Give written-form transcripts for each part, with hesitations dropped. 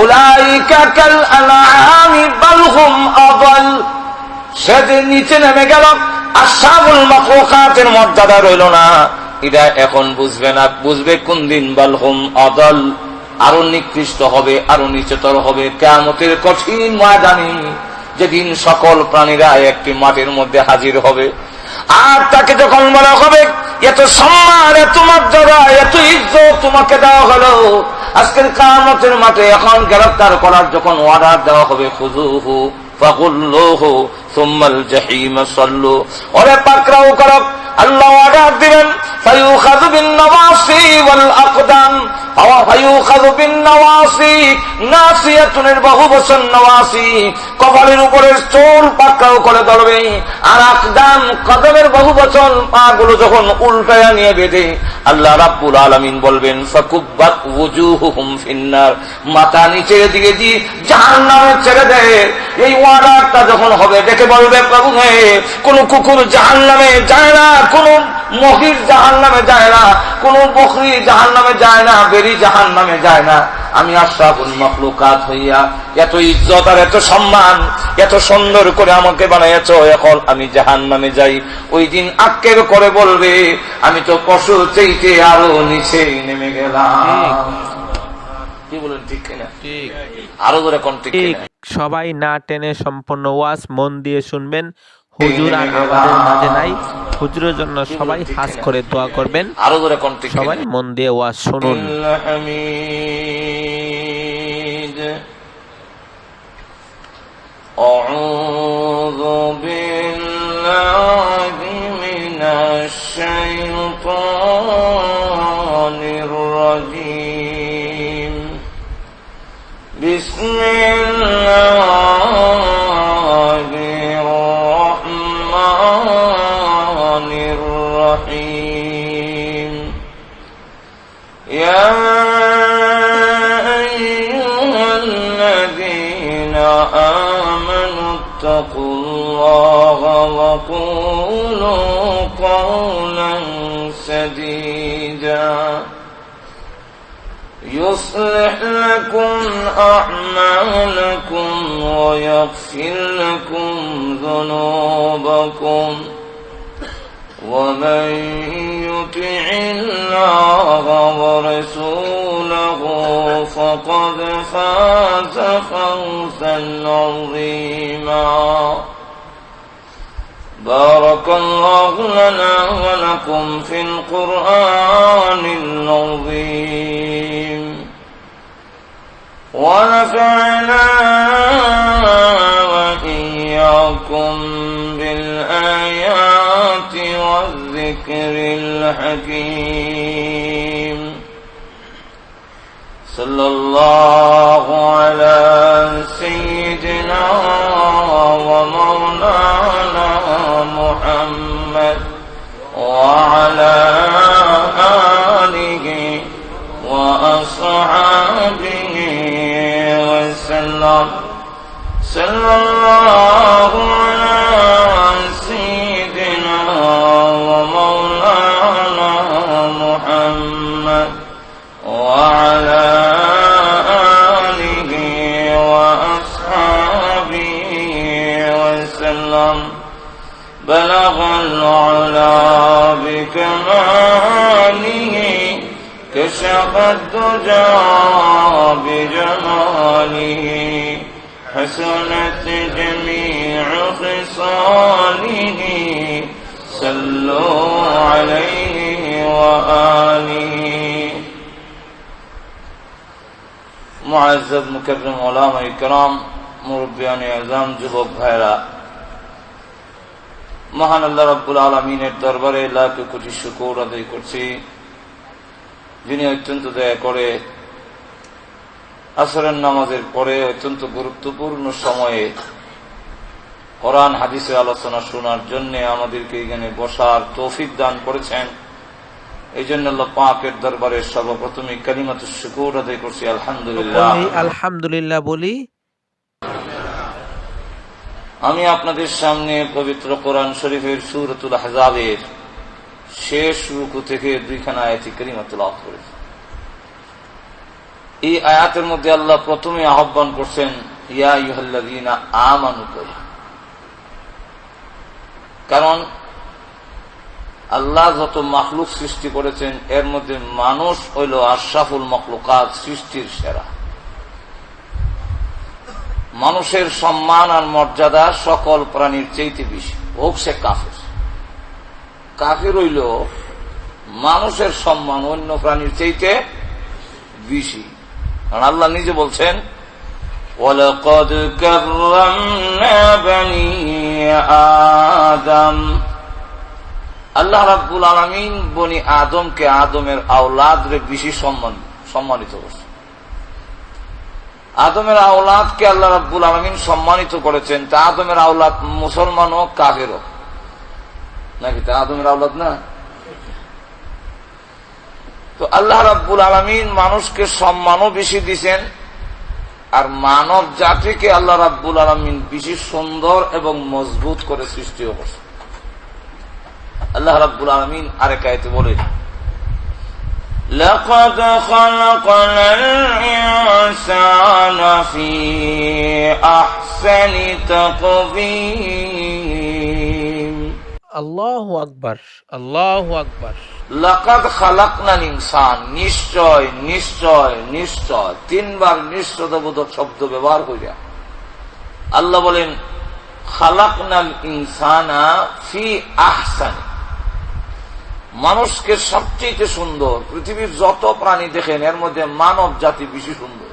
উলাইকা কাল আনআমি বাল হুম আযাল। সেদিন নিচে নেমে গেল, আসহাবুল মাখলুকাতের মর্যাদা রইল না। এটা এখন বুঝবে না, বুঝবে কোন দিন। বাল হুম আযাল, আরো নিকৃষ্ট হবে, আরো নিচতর হবে কিয়ামতের কঠিন ময়দানে, যেদিন সকল প্রাণীরা একটি মাটির মধ্যে হাজির হবে। আর তাকে যখন বলা হবে, এত সম্মান, এত মর্যাদা, এত ইজ্জত তোমাকে দেওয়া হলো আজকের কিয়ামতের মাঠে, এখন গ্রেফতার করার যখন অর্ডার দেওয়া হবে, খুযুহু ফাগুল্লুহু সুম্মাল জাহিম সাল্লু, ওরে পাকড়াও করো। আল্লাহ অর্ডার দিবেন, ফায়ুখাযু বিন নওয়াসি ওয়াল আকদাম, ফায়ুখাযু বিন নওয়াসি, নাসিয়াতুনের বহু বচন নওয়াসি, কপালের উপরের চুল পাকড়াও করে ধরবে। আর আকদাম, কদমের বহু বচন, পাগুলো যখন উল্টায়া নিয়ে বেঁধে আল্লাহ রাব্বুল আলামিন বলবেন, ফাকুব্বাত ওয়ুজুহুহুম ফিন্নার, মাথা নিচের দিকে দিয়ে জাহান্নামে ছেড়ে দেয়। এই ওয়াদাটা যখন হবে, দেখে বলবে, প্রভু হে, কোন কুকুর জাহান্নামে যায় না, কোন মহিষ জাহান্নামে যায় না, কোন বকরি জাহান্নামে যায় না, বেরি জাহান্নামে যায় না। আমি আশরাফুল মাখলুকাত হইয়া এত ইজ্জত আর এত সম্মান, এত সুন্দর করে আমাকে বানাইয়াছ, এখন আমি জাহান্নামে যাই। ওই দিন আক্ষেপ করে বলবে, আমি তো পশু চাইতে আরো নিচে নেমে গেলাম। কি বলেন, ঠিক কিনা? আরো ধরে কোন ঠিক কিনা? সবাই না টেনে সম্পূর্ণ ওয়াজ মন দিয়ে শুনবেন। হুজুর আর আমাদের মাঝে নাই, হুজুরের জন্য সবাই হাস করে দোয়া করবেন। আরো ধরে কোন ঠিক কিনা? সবাই মন দিয়ে ওয়াজ শুনুন। আউযু বিল্লাহি মিনাশ শাইতানির রাজীম। বিসমিল্লাহির রহমানির রহিম। ইয়া আইয়ুহাল্লাযীনা আমানুত্তাকুল্লাহা ওয়া কুলু কওলান সাদীদা يصلح لكم أعمالكم ويغفر لكم ذنوبكم ومن يطع الله ورسوله فقد فاز فوزا عظيما. بارك الله لنا ولكم في القرآن العظيم ونفعنا وإياكم بالآيات والذكر الحكيم. صلى الله على سيدنا ومولانا محمد وعلى آله وأصحابه وسلم. صلى الله على سيدنا ومولانا محمد وعلى آله وأصحابه وسلم. بلغ العلا بكماله كشف الدجى بجماله حسنت جميع خصاله. صلوا عليه وآله. মুআজ্জাজ মুকাররম উলামায়ে কেরাম, মুরব্বিয়ানে আযম, যুবক ভাইরা, মহান আল্লাহ রাব্বুল আলামিনের দরবারে লাখ কোটি শুকর আদায় করছি, যিনি অত্যন্ত দয়া করে আসরের নামাজের পরে অত্যন্ত গুরুত্বপূর্ণ সময়ে কোরআন হাদিসের আলোচনা শোনার জন্য আমাদেরকে এখানে বসার তৌফিক দান করেছেন। এই জন্য আল্লাহ পাকের দরবারে সর্বপ্রথমে কালিমাতুশ শুকর আদায় করছি, আলহামদুলিল্লাহ। আলহামদুলিল্লাহ বলি। আমি আপনাদের সামনে পবিত্র কোরআন শরীফের সূরাতুল আহজাবের শেষ রুকু থেকে 2 খানা আয়াত কারিমা তেলাওয়াত করেছি। এই আয়াতের মধ্যে আল্লাহ প্রথমে আহ্বান করছেন ইয়া আইয়ুহাল্লাযীনা আমানু করে, কারণ আল্লাহ যত মাখলুক সৃষ্টি করেছেন এর মধ্যে মানুষ হইল আশরাফুল মাখলুকাত, সৃষ্টির সেরা। মানুষের সম্মান আর মর্যাদা সকল প্রাণীর চাইতে বেশি, হোক সে কাফের। কাফের হইল মানুষের সম্মান অন্য প্রাণীর চাইতে বেশি, কারণ আল্লাহ নিজে বলছেন ওয়ালাকাদ কাররামনা বানি আদম। আল্লাহ রাব্বুল আলামিন বনি আদমকে, আদমের আওলাদরে বেশি সম্মানিত করছে। আদমের আওলাদকে আল্লাহ রাব্বুল আলামিন সম্মানিত করেছেন। তা আদমের আওলাদ মুসলমান হোক কাফের হোক নাকি, তা আদমের আওলাদ না? তো আল্লাহ রাব্বুল আলামিন মানুষকে সম্মানও বেশি দিয়েছেন, আর মানব জাতিকে আল্লাহ রাব্বুল আলামিন বেশি সুন্দর এবং মজবুত করে সৃষ্টিও করছেন। আল্লাহ রাব্বুল আলামিন আরেক আয়াতে বলেন লাকাদ খালাকনাল ইনসানা ফি আহসানি তাকওয়িম। আল্লাহু আকবার, আল্লাহু আকবার। লাকাদ খালাকনাল ইনসান, নিশ্চয় নিশ্চয় নিশ্চয়, তিনবার নিশ্চয়তাবোধক শব্দ ব্যবহার করিয়া আল্লাহ বলেন খালাকনাল ইনসানা ফি আহসানি, মানুষকে সবচেয়ে সুন্দর। পৃথিবীর যত প্রাণী দেখেন এর মধ্যে মানব জাতি বেশি সুন্দর,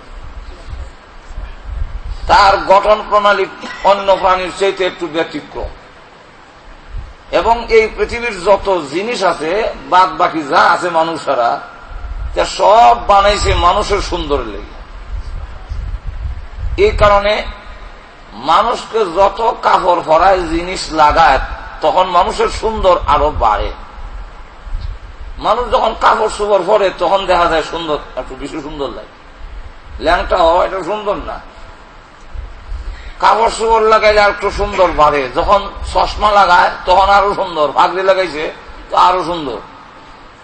তার গঠন প্রণালী অন্য প্রাণীর চাইতে একটু ব্যতিক্রম, এবং এই পৃথিবীর যত জিনিস আছে বাদ বাকি যা আছে মানুষেরা তা সব বানাইছে মানুষের সুন্দর লেগে। এই কারণে মানুষকে যত কাপড় পরায় জিনিস লাগায় তখন মানুষের সুন্দর আরো বাড়ে। মানুষ যখন কাপড় চোপড় পরে তখন দেখা যায় সুন্দর, একটু বেশি সুন্দর লাগে। ল্যাংটা হওয়া এটা সুন্দর না, কাপড় চোপড় লাগাইলে আর একটু সুন্দর বাড়ে। যখন চশমা লাগায় তখন আরো সুন্দর, পাগড়ি লাগাইছে তো আরো সুন্দর।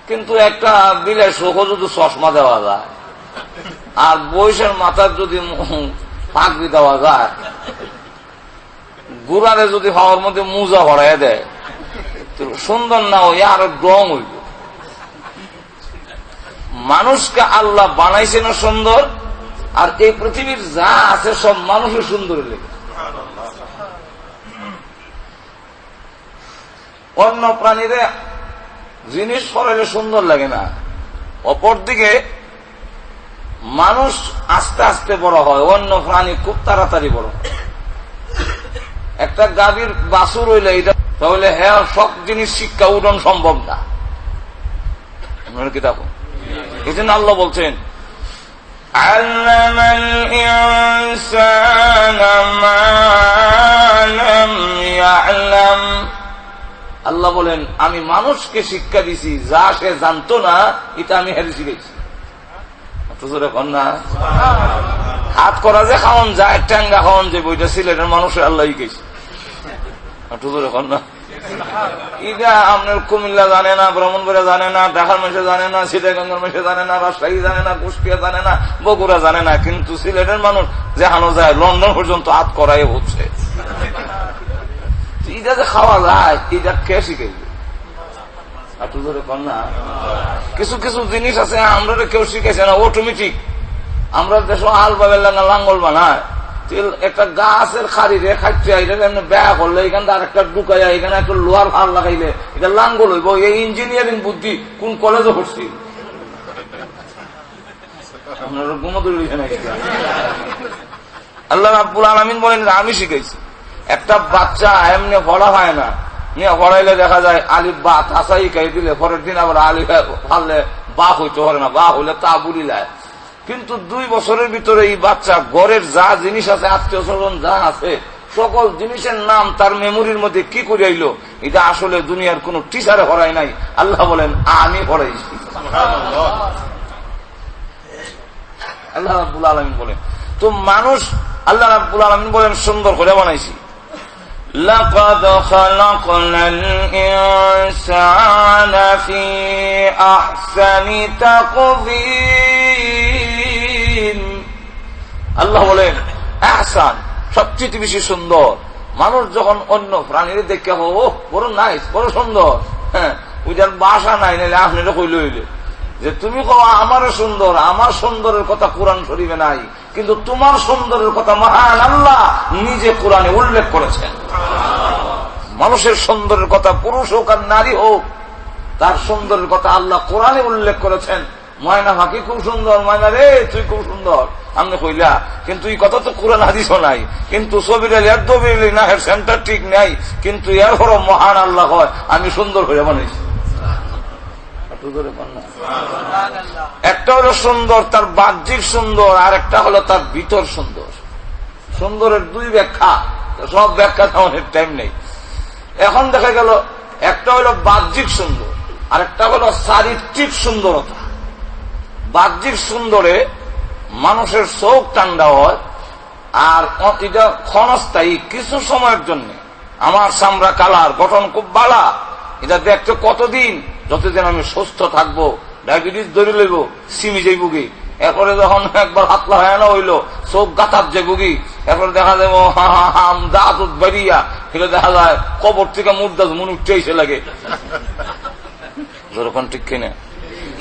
কিন্তু একটা বিলের চোখও যদি চশমা দেওয়া যায় আর বয়সের মাথার যদি পাগড়ি দেওয়া যায়, গুড়ারে যদি হওয়ার মধ্যে মুজা ভরাই দেয়, সুন্দর না হইয়া আরো রং হইব। মানুষকে আল্লাহ বানাইছেন সুন্দর, আর এই পৃথিবীর যা আছে সব মানুষের সুন্দর লেগে। অন্য প্রাণীরা জিনিস পরাইলে সুন্দর লাগে না। অপরদিকে মানুষ আস্তে আস্তে বড় হয়, অন্য প্রাণী খুব তাড়াতাড়ি বড় হয়। একটা গাভীর বাছুর হইলে এটা তাহলে হ্যাঁ সব জিনিস শিক্ষা উঠন সম্ভব না। কি দেখো, এই জন্য আল্লাহ বলছেন আল্লামাল ইনসানা মা লাম ইয়ালাম। আল্লাহ বলেন আমি মানুষকে শিক্ষা দিছি যা সে জানতো না, এটা আমি হেরে শিখেছি। না হাত করা যে খাওয়ান যায়, ট্যাঙ্গা খাওয়ান যে বইটা সিলেটের মানুষের আল্লাহ শিখেছি। না এটা আপনার কুমিল্লা জানে না, ব্রাহ্মণবাড়িয়া জানে না, ঢাকার মেশে জানে না, সিটাগঞ্জের মেশে জানে না, রাজশাহী জানে না, কুষ্টিয়া জানে না, বগুড়া জানে না, কিন্তু সিলেটের মানুষ যেখানে যায় লন্ডন পর্যন্ত হাত করাই হচ্ছে। এটা যে খাওয়া যায় এটা কে শিখাইবে? না কিছু কিছু জিনিস আছে আমরা কেউ শিখেছে না, অটোমেটিক। আমরা দেশ হাল পাবে লাঙ্গল বানায়, একটা গাছের খাড়ি রে খাইতে ব্যয় করলে এখান থেকে আরেকটা ঢুকাইয়া এখানে একটা লোহার ভার লাগাইলে এটা লাঙ্গল হইব। এই ইঞ্জিনিয়ারিং বুদ্ধি কোন কলেজে পড়ছি? আপনারা ঘুমোতে আল্লাহ রাব্বুল আলামিন বলেন আমি শিখাইছি। একটা বাচ্চা এমনি পড়া হয় না, নিয়ে পড়াইলে দেখা যায় আলিফ বা তাসাই খাই দিলে পরের দিন আবার আলিফ ফাললে বা হইতে পারে না, বা হইলে তা বুড়িলায়। কিন্তু 2 বছরের ভিতরে এই বাচ্চা ঘরের যা জিনিস আছে, আত্মীয় স্বজন যা আছে, সকল জিনিসের নাম তার মেমোরির মধ্যে কি করে আইলো, এটা আসলে দুনিয়ার কোন টিচারে পড়াই নাই। আল্লাহ বলেন আমি পড়াইছি। আল্লাহ রাব্বুল আলামিন বলেন তো মানুষ, আল্লাহ রাব্বুল আলামিন বলেন সুন্দর করে বানাইছি। লাকাদ খালাকনাল ইনসানা ফি আহসানি তাকওয়িম। আল্লাহ বলেন আহসান, সবচেয়ে বেশি সুন্দর। মানুষ যখন অন্য প্রাণীর দেখে ও বড় নাইস, বড় সুন্দর, হ্যাঁ, ওইটার বাসা নাই, নাইলে আপনারা কইলে হইলে যে তুমি আমারও সুন্দর, আমার সুন্দরের কথা কোরআন শরীফে নাই, কিন্তু তোমার সুন্দরের কথা মহান আল্লাহ নিজে কোরআনে উল্লেখ করেছেন। মানুষের সুন্দরের কথা পুরুষ হোক আর নারী হোক, তার সুন্দরের কথা আল্লাহ কোরআনে উল্লেখ করেছেন। ময়না ফাঁকি খুব সুন্দর, ময়না রে তুই খুব সুন্দর, আমি কইলা, কিন্তু এই কথা তো কোরআন হাদিসও নাই। কিন্তু ছবির না সেন্টার ঠিক নাই, কিন্তু এর পরও মহান আল্লাহ হয় আমি সুন্দর হয়ে বানাইছি। একটা হলো সুন্দর তার বাহ্যিক সুন্দর, আর একটা হলো তার ভিতর সুন্দর। সুন্দরের দুই ব্যাখ্যা, সব ব্যাখ্যা অনেক টাইম নেই। এখন দেখা গেল একটা হলো বাহ্যিক সুন্দর, আর একটা হলো চারিত্রিক সুন্দরতা। বাহ্যিক সুন্দরে মানুষের চোখ ঠান্ডা হয়, আর এটা ক্ষণস্থায়ী, কিছু সময়ের জন্য। আমার চামড়া কালার, গঠন খুব বালা, এটা দেখতে কতদিন, যতদিন আমি সুস্থ থাকবো, ডায়াবেটিস ধরে লইব, সিমি যাই বুগি, এরপরে যখন একবার হাতলা হয় না হইলো চোখ গাতার যে বুগি, এরপরে দেখা যাবো দাঁত বেরিয়া, সেটা দেখা যায় কবর থেকে মুর্দা মন উঠতে এসে লাগে, যেরকম ঠিক কিনে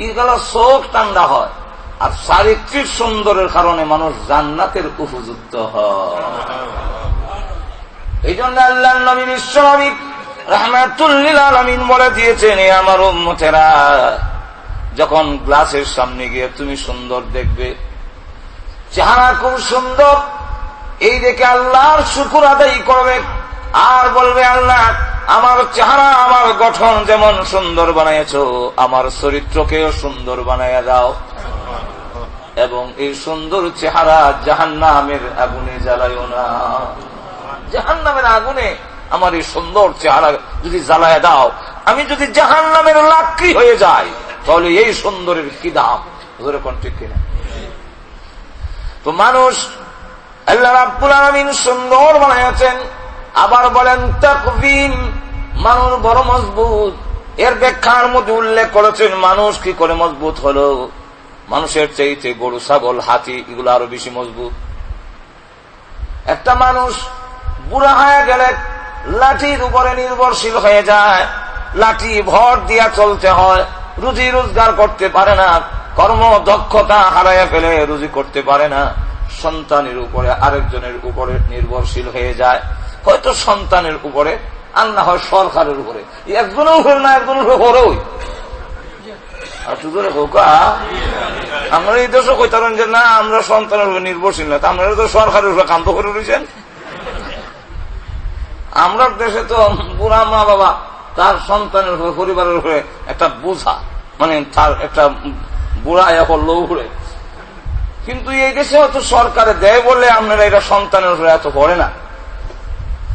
এইগুলো চোখ ঠান্ডা হয়। আর চারিত্রিক সুন্দরের কারণে মানুষ জান্নাতের উপযুক্ত হয়। এই জন্য আল্লাহ নবী বিশ্বনবী রাহমাতুল লিল আলামিন বলে দিয়েছেন, আমার উম্মতেরা যখন গ্লাসের সামনে গিয়ে তুমি সুন্দর দেখবে, চেহারা খুব সুন্দর, এই দেখে আল্লাহর শুকর আদায় করবে, আর বলবে আল্লাহ আমার চেহারা আমার গঠন যেমন সুন্দর বানাইছো, আমার চরিত্রকেও সুন্দর বানাইয়া দাও, এবং এই সুন্দর চেহারা জাহান্নামের আগুনে জ্বালাইও না। জাহান্নামের আগুনে আমার এই সুন্দর চেহারা যদি জ্বালায় দাও, আমি যদি জাহান্নামের লাকড়ি হয়ে যাই, তাহলে এই সুন্দরের কি দাম? ঠিক কিনা? তো মানুষ আল্লাহ রাব্বুল আলামিন সুন্দর বানাইছেন। আবার বলেন তাকবীন, মানুষ বড় মজবুত। এর ব্যাখ্যার মধ্যে উল্লেখ করেছেন মানুষ কি করে মজবুত হলো। মানুষের চাইতে গরু, ছাগল, হাতি এগুলো আরো বেশি মজবুত। একটা মানুষ বুড়া হয়ে গেলে লাঠির উপরে নির্ভরশীল হয়ে যায়, লাঠি ভর দিয়া চলতে হয়, রুজি রোজগার করতে পারে না, কর্ম দক্ষতা হারাইয়া ফেলে রুজি করতে পারে না, সন্তানের উপরে আরেকজনের উপরে নির্ভরশীল হয়ে যায়, হয়তো সন্তানের উপরে আর না হয় সরকারের উপরে, একজনের উপরে না একজনের উপরে। আর শুধু হোকা আমরা এই দেশও কইতারেন যে না আমরা সন্তানের উপরে নির্ভরশীল না, আপনারা তো সরকারের উপরে কান্ত করে রয়েছেন। আমরা দেশে তো বুড়া মা বাবা তার সন্তানের উপরে, পরিবারের উপরে একটা বোঝা, মানে তার একটা বুড়া করলো উপরে। কিন্তু এই দেশে হয়তো সরকারে দেয় বলে আপনারা এটা সন্তানের উপরে এত পড়ে না,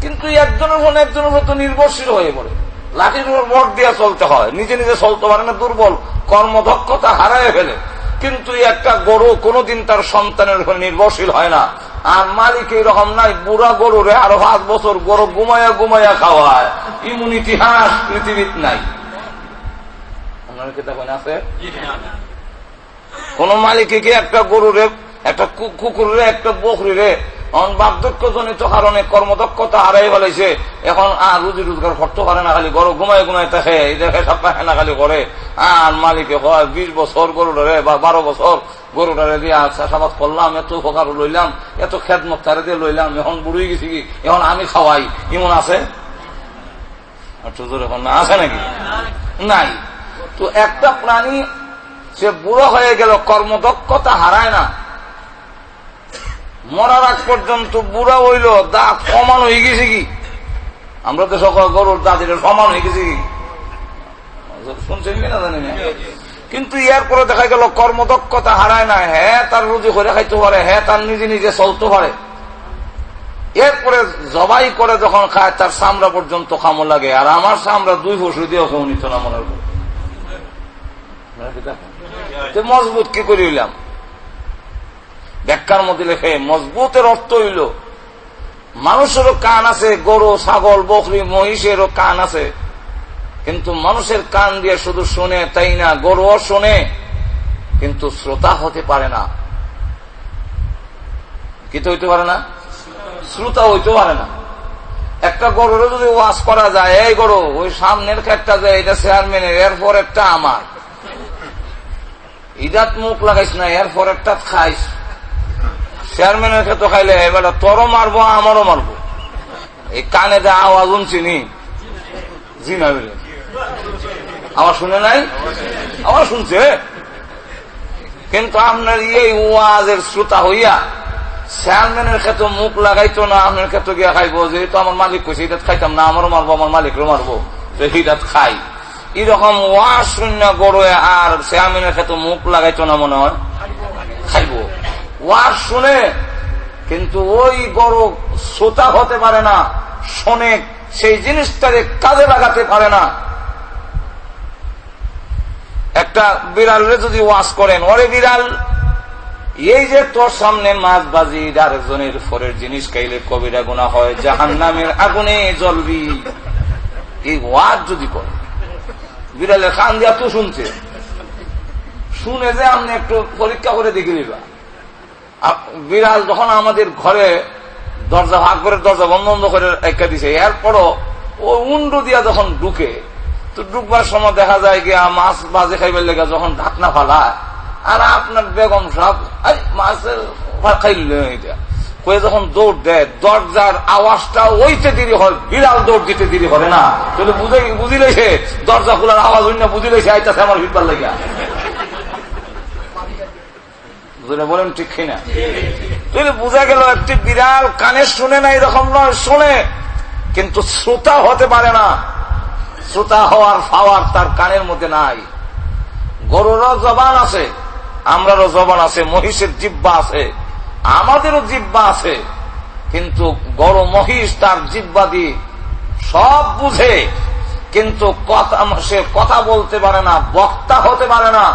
কিন্তু একজনের উপর একজনের উপর তো নির্ভরশীল হয়ে পড়ে, লাঠির উপর ভর দিয়ে চলতে হয়, নিজে নিজে চলতে পারে না, দুর্বল, কর্মদক্ষতা হারায় ফেলে। কিন্তু একটা গরু কোনদিন তার সন্তানের উপর নির্ভরশীল হয় না। আর মালিক এইরকম নাই, বুড়া গরুরে আরো 5 বছর গরু ঘুমাইয়া ঘুমাইয়া খাওয়ায়, এমন ইতিহাস পৃথিবীর নাই। আপনার কি তখন আছে? কোন মালিকে কি একটা গরুরে, একটা কুকুরে, একটা বকরিরে বার্ধক্য জনিত কারণে কর্মদক্ষতা হারাই ফেলেছে, এখন আর রুজি রোজগার করতে পারে না, খালি গরু ঘুমায় ঘুমায় থাকে, দেখে সপ্তাহে না খালি করে। আর মালিকে হয় 20 বছর গরুটারে বা 12 বছর গরুটারে দিয়ে চাষাবাদ করলাম, এত উপকার লইলাম, এত খেদমত তারে দিয়ে লইলাম, এখন বুড়ি গেছি কি এখন আমি খাওয়াই, এমন আছে? এখন আছে নাকি? নাই। তো একটা প্রাণী সে বুড়ো হয়ে গেল, কর্মদক্ষতা হারায় না, মরার আগ পর্যন্ত বুড়া হইল, দাঁত সমান হয়ে গেছে কি? আমরা তো সকল গরুর দাঁত এটা সমান হয়ে গেছে কি শুনছেন কিনা জানি না। কিন্তু এরপরে দেখা গেল কর্মদক্ষতা হারায় না, হ্যাঁ তার রুজি করে খাইতে পারে, হ্যাঁ তার নিজে নিজে চলতে পারে। এরপরে জবাই করে যখন খায় তার চামড়া পর্যন্ত খামো লাগে, আর আমার চামড়া 2 বছর দিয়েও কেউ নিত না মনের উপর। মজবুত কি করে হইলাম? ব্যাখ্যার মধ্যে লেখে মজবুতের অর্থ হইল মানুষেরও কান আছে, গরু, ছাগল, বকরি, মহিষেরও কান আছে, কিন্তু মানুষের কান দিয়ে শুধু শুনে তাই না, গরুও শুনে কিন্তু শ্রোতা হতে পারে না। কি তো হইতে পারে না, শ্রোতা হইতে পারে না। একটা গরুর যদি ওয়াজ করা যায়, এই গরু ওই সামনের ক্ষেতটা যায়, এটা চেয়ারম্যানের, এরপর একটা আমার, ইদাত মুখ লাগাইস না, এরপর একটা খাইস, চেয়ারম্যানের ক্ষেত খাইলে এবার তোরও মারবো আমারও মারবো, এই কানে দেয় আওয়াজ শুনছিনি, জি না বলে আমার শুনে নাই, আমার শুনছে। কিন্তু আপনার এই ওয়াজের শ্রোতা হইয়া চেয়ারম্যানের ক্ষেত্রে মুখ লাগাইতো না, আপনার ক্ষেত্রে গিয়া খাইবো, যেহেতু আমার মালিক কইছে এটা খাইতাম না, আমারও মারবো, আমার মালিকেরও মারবো, এটা খাই। এরকম ওয়াজ শূন্য গড়ে আর চেয়ারম্যানের ক্ষেত্রে মুখ লাগাইতো না, মনে হয় খাইবো ওয়াজ শুনে। কিন্তু ওই গরু শ্রোতা হতে পারে না, শোনে, সেই জিনিসটাকে কাজে লাগাতে পারে না। একটা বিড়ালরে যদি ওয়াজ করেন, ওরে বিড়াল, এই যে তোর সামনে মাছ বাজি আরেকজনের ফরের জিনিস খাইলে কবিরা গুনাহ হয়, জাহান্নামের আগুনে জ্বলবি, এই ওয়াজ যদি করে, বিড়ালের কান দিয়া তো শুনছে, শুনে যে আপনি একটু পরীক্ষা করে দেখে নিবা। বিড়াল যখন আমাদের ঘরে দরজা ভাগ করে দরজা বন্ধ করে একটা দিছে, এরপরও ও উন্ডু দিয়া যখন ঢুকে, তো ঢুকবার সময় দেখা যায় গিয়া মাছ বাজে খাইবার লেগে যখন ঢাকনা ফালায়, আর আপনার বেগম সাহেব মাছের খাইলে কয়ে যখন দৌড় দেয়, দরজার আওয়াজটা ওইতে দেরি হয়, বিড়াল দৌড় দিতে দেরি হবে না, তাহলে বুঝি লেছে দরজা খোলার আওয়াজ অন্য বুঝি লেছে আইতাছে আমার ভিড়বার লাগিয়া। বলেন ঠিক কিনা? তাহলে বোঝা গেল একটি বিড়াল কানে শুনে না, এরকম নয়, শোনে, কিন্তু শ্রোতা হতে পারে না। শ্রোতা হওয়ার পাওয়ার তার কানের মধ্যে নাই। গরুরও জবান আছে, আমরারও জবান আছে, মহিষের জিহ্বা আছে, আমাদেরও জিহ্বা আছে, কিন্তু গরু মহিষ তার জিহ্বা দিয়ে সব বুঝে, কিন্তু সে কথা বলতে পারে না, বক্তা হতে পারে না।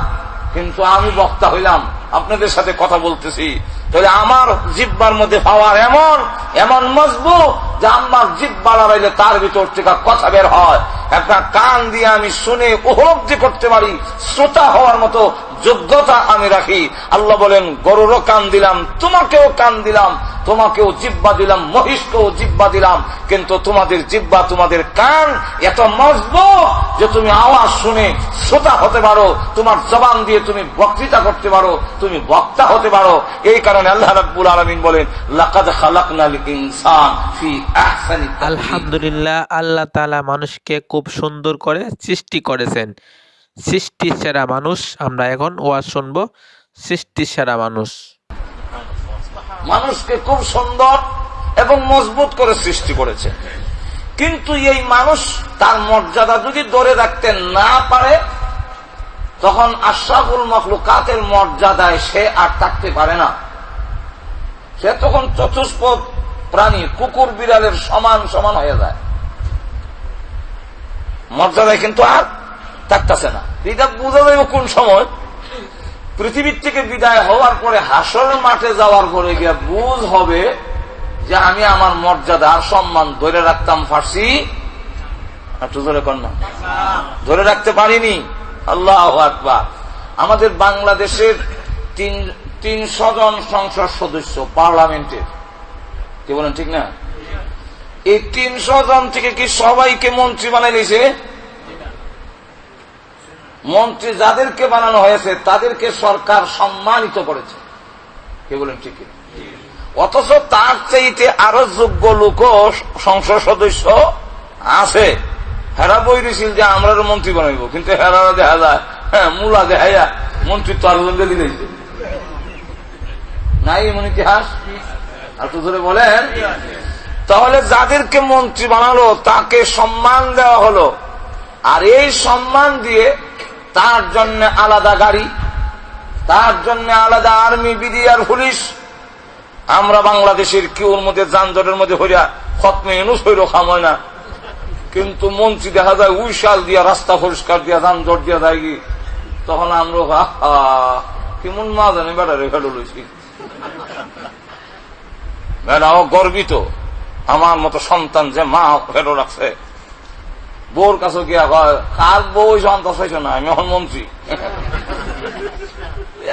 কিন্তু আমি বক্তা হইলাম, আপনাদের সাথে কথা বলতেছি, তাহলে আমার জিহ্বার মধ্যে পাওয়ার এমন এমন মজবুত যে আমার জিহ্বা লড়াইলে তার ভিতর থেকে কথা বের হয়। একটা কান দিয়ে আমি শুনে উপলব্ধি করতে পারি, শ্রোতা হওয়ার মতো যোগ্যতা আমি রাখি। আল্লাহ বলেন, গরুরও কান দিলাম, তোমাকেও কান দিলাম, তোমাকেও জিহ্বা দিলাম, মহিষকেও জিহ্বা দিলাম, কিন্তু তোমাদের জিহ্বা, তোমাদের কান এত মজবুত যে তুমি আওয়াজ শুনে শ্রোতা হতে পারো, তোমার জবান দিয়ে তুমি বক্তৃতা করতে পারো, তুমি বক্তা হতে পারো। এই কারণে আল্লাহ রাব্বুল আলামিন বলেন, লাকাদ খালাকনাল ইনসান ফি আহসানি তাকওয়িম। আলহামদুলিল্লাহ, আল্লাহ তাআলা মানুষকে খুব সুন্দর করে সৃষ্টি করেছেন। সৃষ্টি সেরা মানুষ। আমরা এখন ওয়াজ শুনবো, সৃষ্টি সেরা মানুষ। মানুষকে খুব সুন্দর এবং মজবুত করে সৃষ্টি করেছে, কিন্তু এই মানুষ তার মর্যাদা যদি ধরে রাখতে না পারে, তখন আশরাফুল মাখলুকাতের মর্যাদায় সে আর থাকতে পারে না। সে তখন চতুষ্পদ প্রাণী, কুকুর বিড়ালের সমান সমান হয়ে যায়, মর্যাদায় কিন্তু আর থাকতেছে না। এটা বোঝা যাবে কোন সময়? পৃথিবীর থেকে বিদায় হওয়ার পরে, হাসরের মাঠে যাওয়ার পরে গিয়ে বুঝ হবে যে আমি আমার মর্যাদা আর সম্মান ধরে রাখতাম পারছি, একটু ধরে কর না, ধরে রাখতে পারিনি। আল্লাহু আকবার। আমাদের বাংলাদেশের 300 জন সংসদ সদস্য পার্লামেন্টের, কি বলেন ঠিক না? এই 300 জন থেকে কি সবাইকে মন্ত্রী বানাই নিয়েছে? মন্ত্রী যাদেরকে বানানো হয়েছে তাদেরকে সরকার সম্মানিত করেছে, কি বলেন ঠিক? অথচ তার চাইতে আরো যোগ্য লোক সংসদ সদস্য আছে, হেরা বই দিছিল যে আমরা মন্ত্রী বানাইব, কিন্তু হেরারা দেখা যায় মূলা দেখাইয়া মন্ত্রিত্ব আরো জনকে দিয়েছে। নাই এমন ইতিহাস? আর তো ধরে বলেন, তাহলে যাদেরকে মন্ত্রী বানালো তাকে সম্মান দেওয়া হলো, আর এই সম্মান দিয়ে তার জন্য আলাদা গাড়ি, তার জন্য আলাদা আর্মি, বিডিআর, পুলিশ। আমরা বাংলাদেশের কিউর মধ্যে যানজটের মধ্যে হইয়া খতমে ইউনূস হইল খাময় না, কিন্তু মন্ত্রী দেখা যায় উইশাল দিয়া রাস্তা পরিষ্কার দিয়া যানজট দিয়া যায় কি, তখন আমরা কেমন মা জানি বেটারে ফেলো লইছি, বেটাও গর্বিত আমার মতো সন্তান যে মা ফেলো রাখছে। বউর কাছে গিয়া কার বউ সন্তান চাইছ না, আমি এখন মন্ত্রী।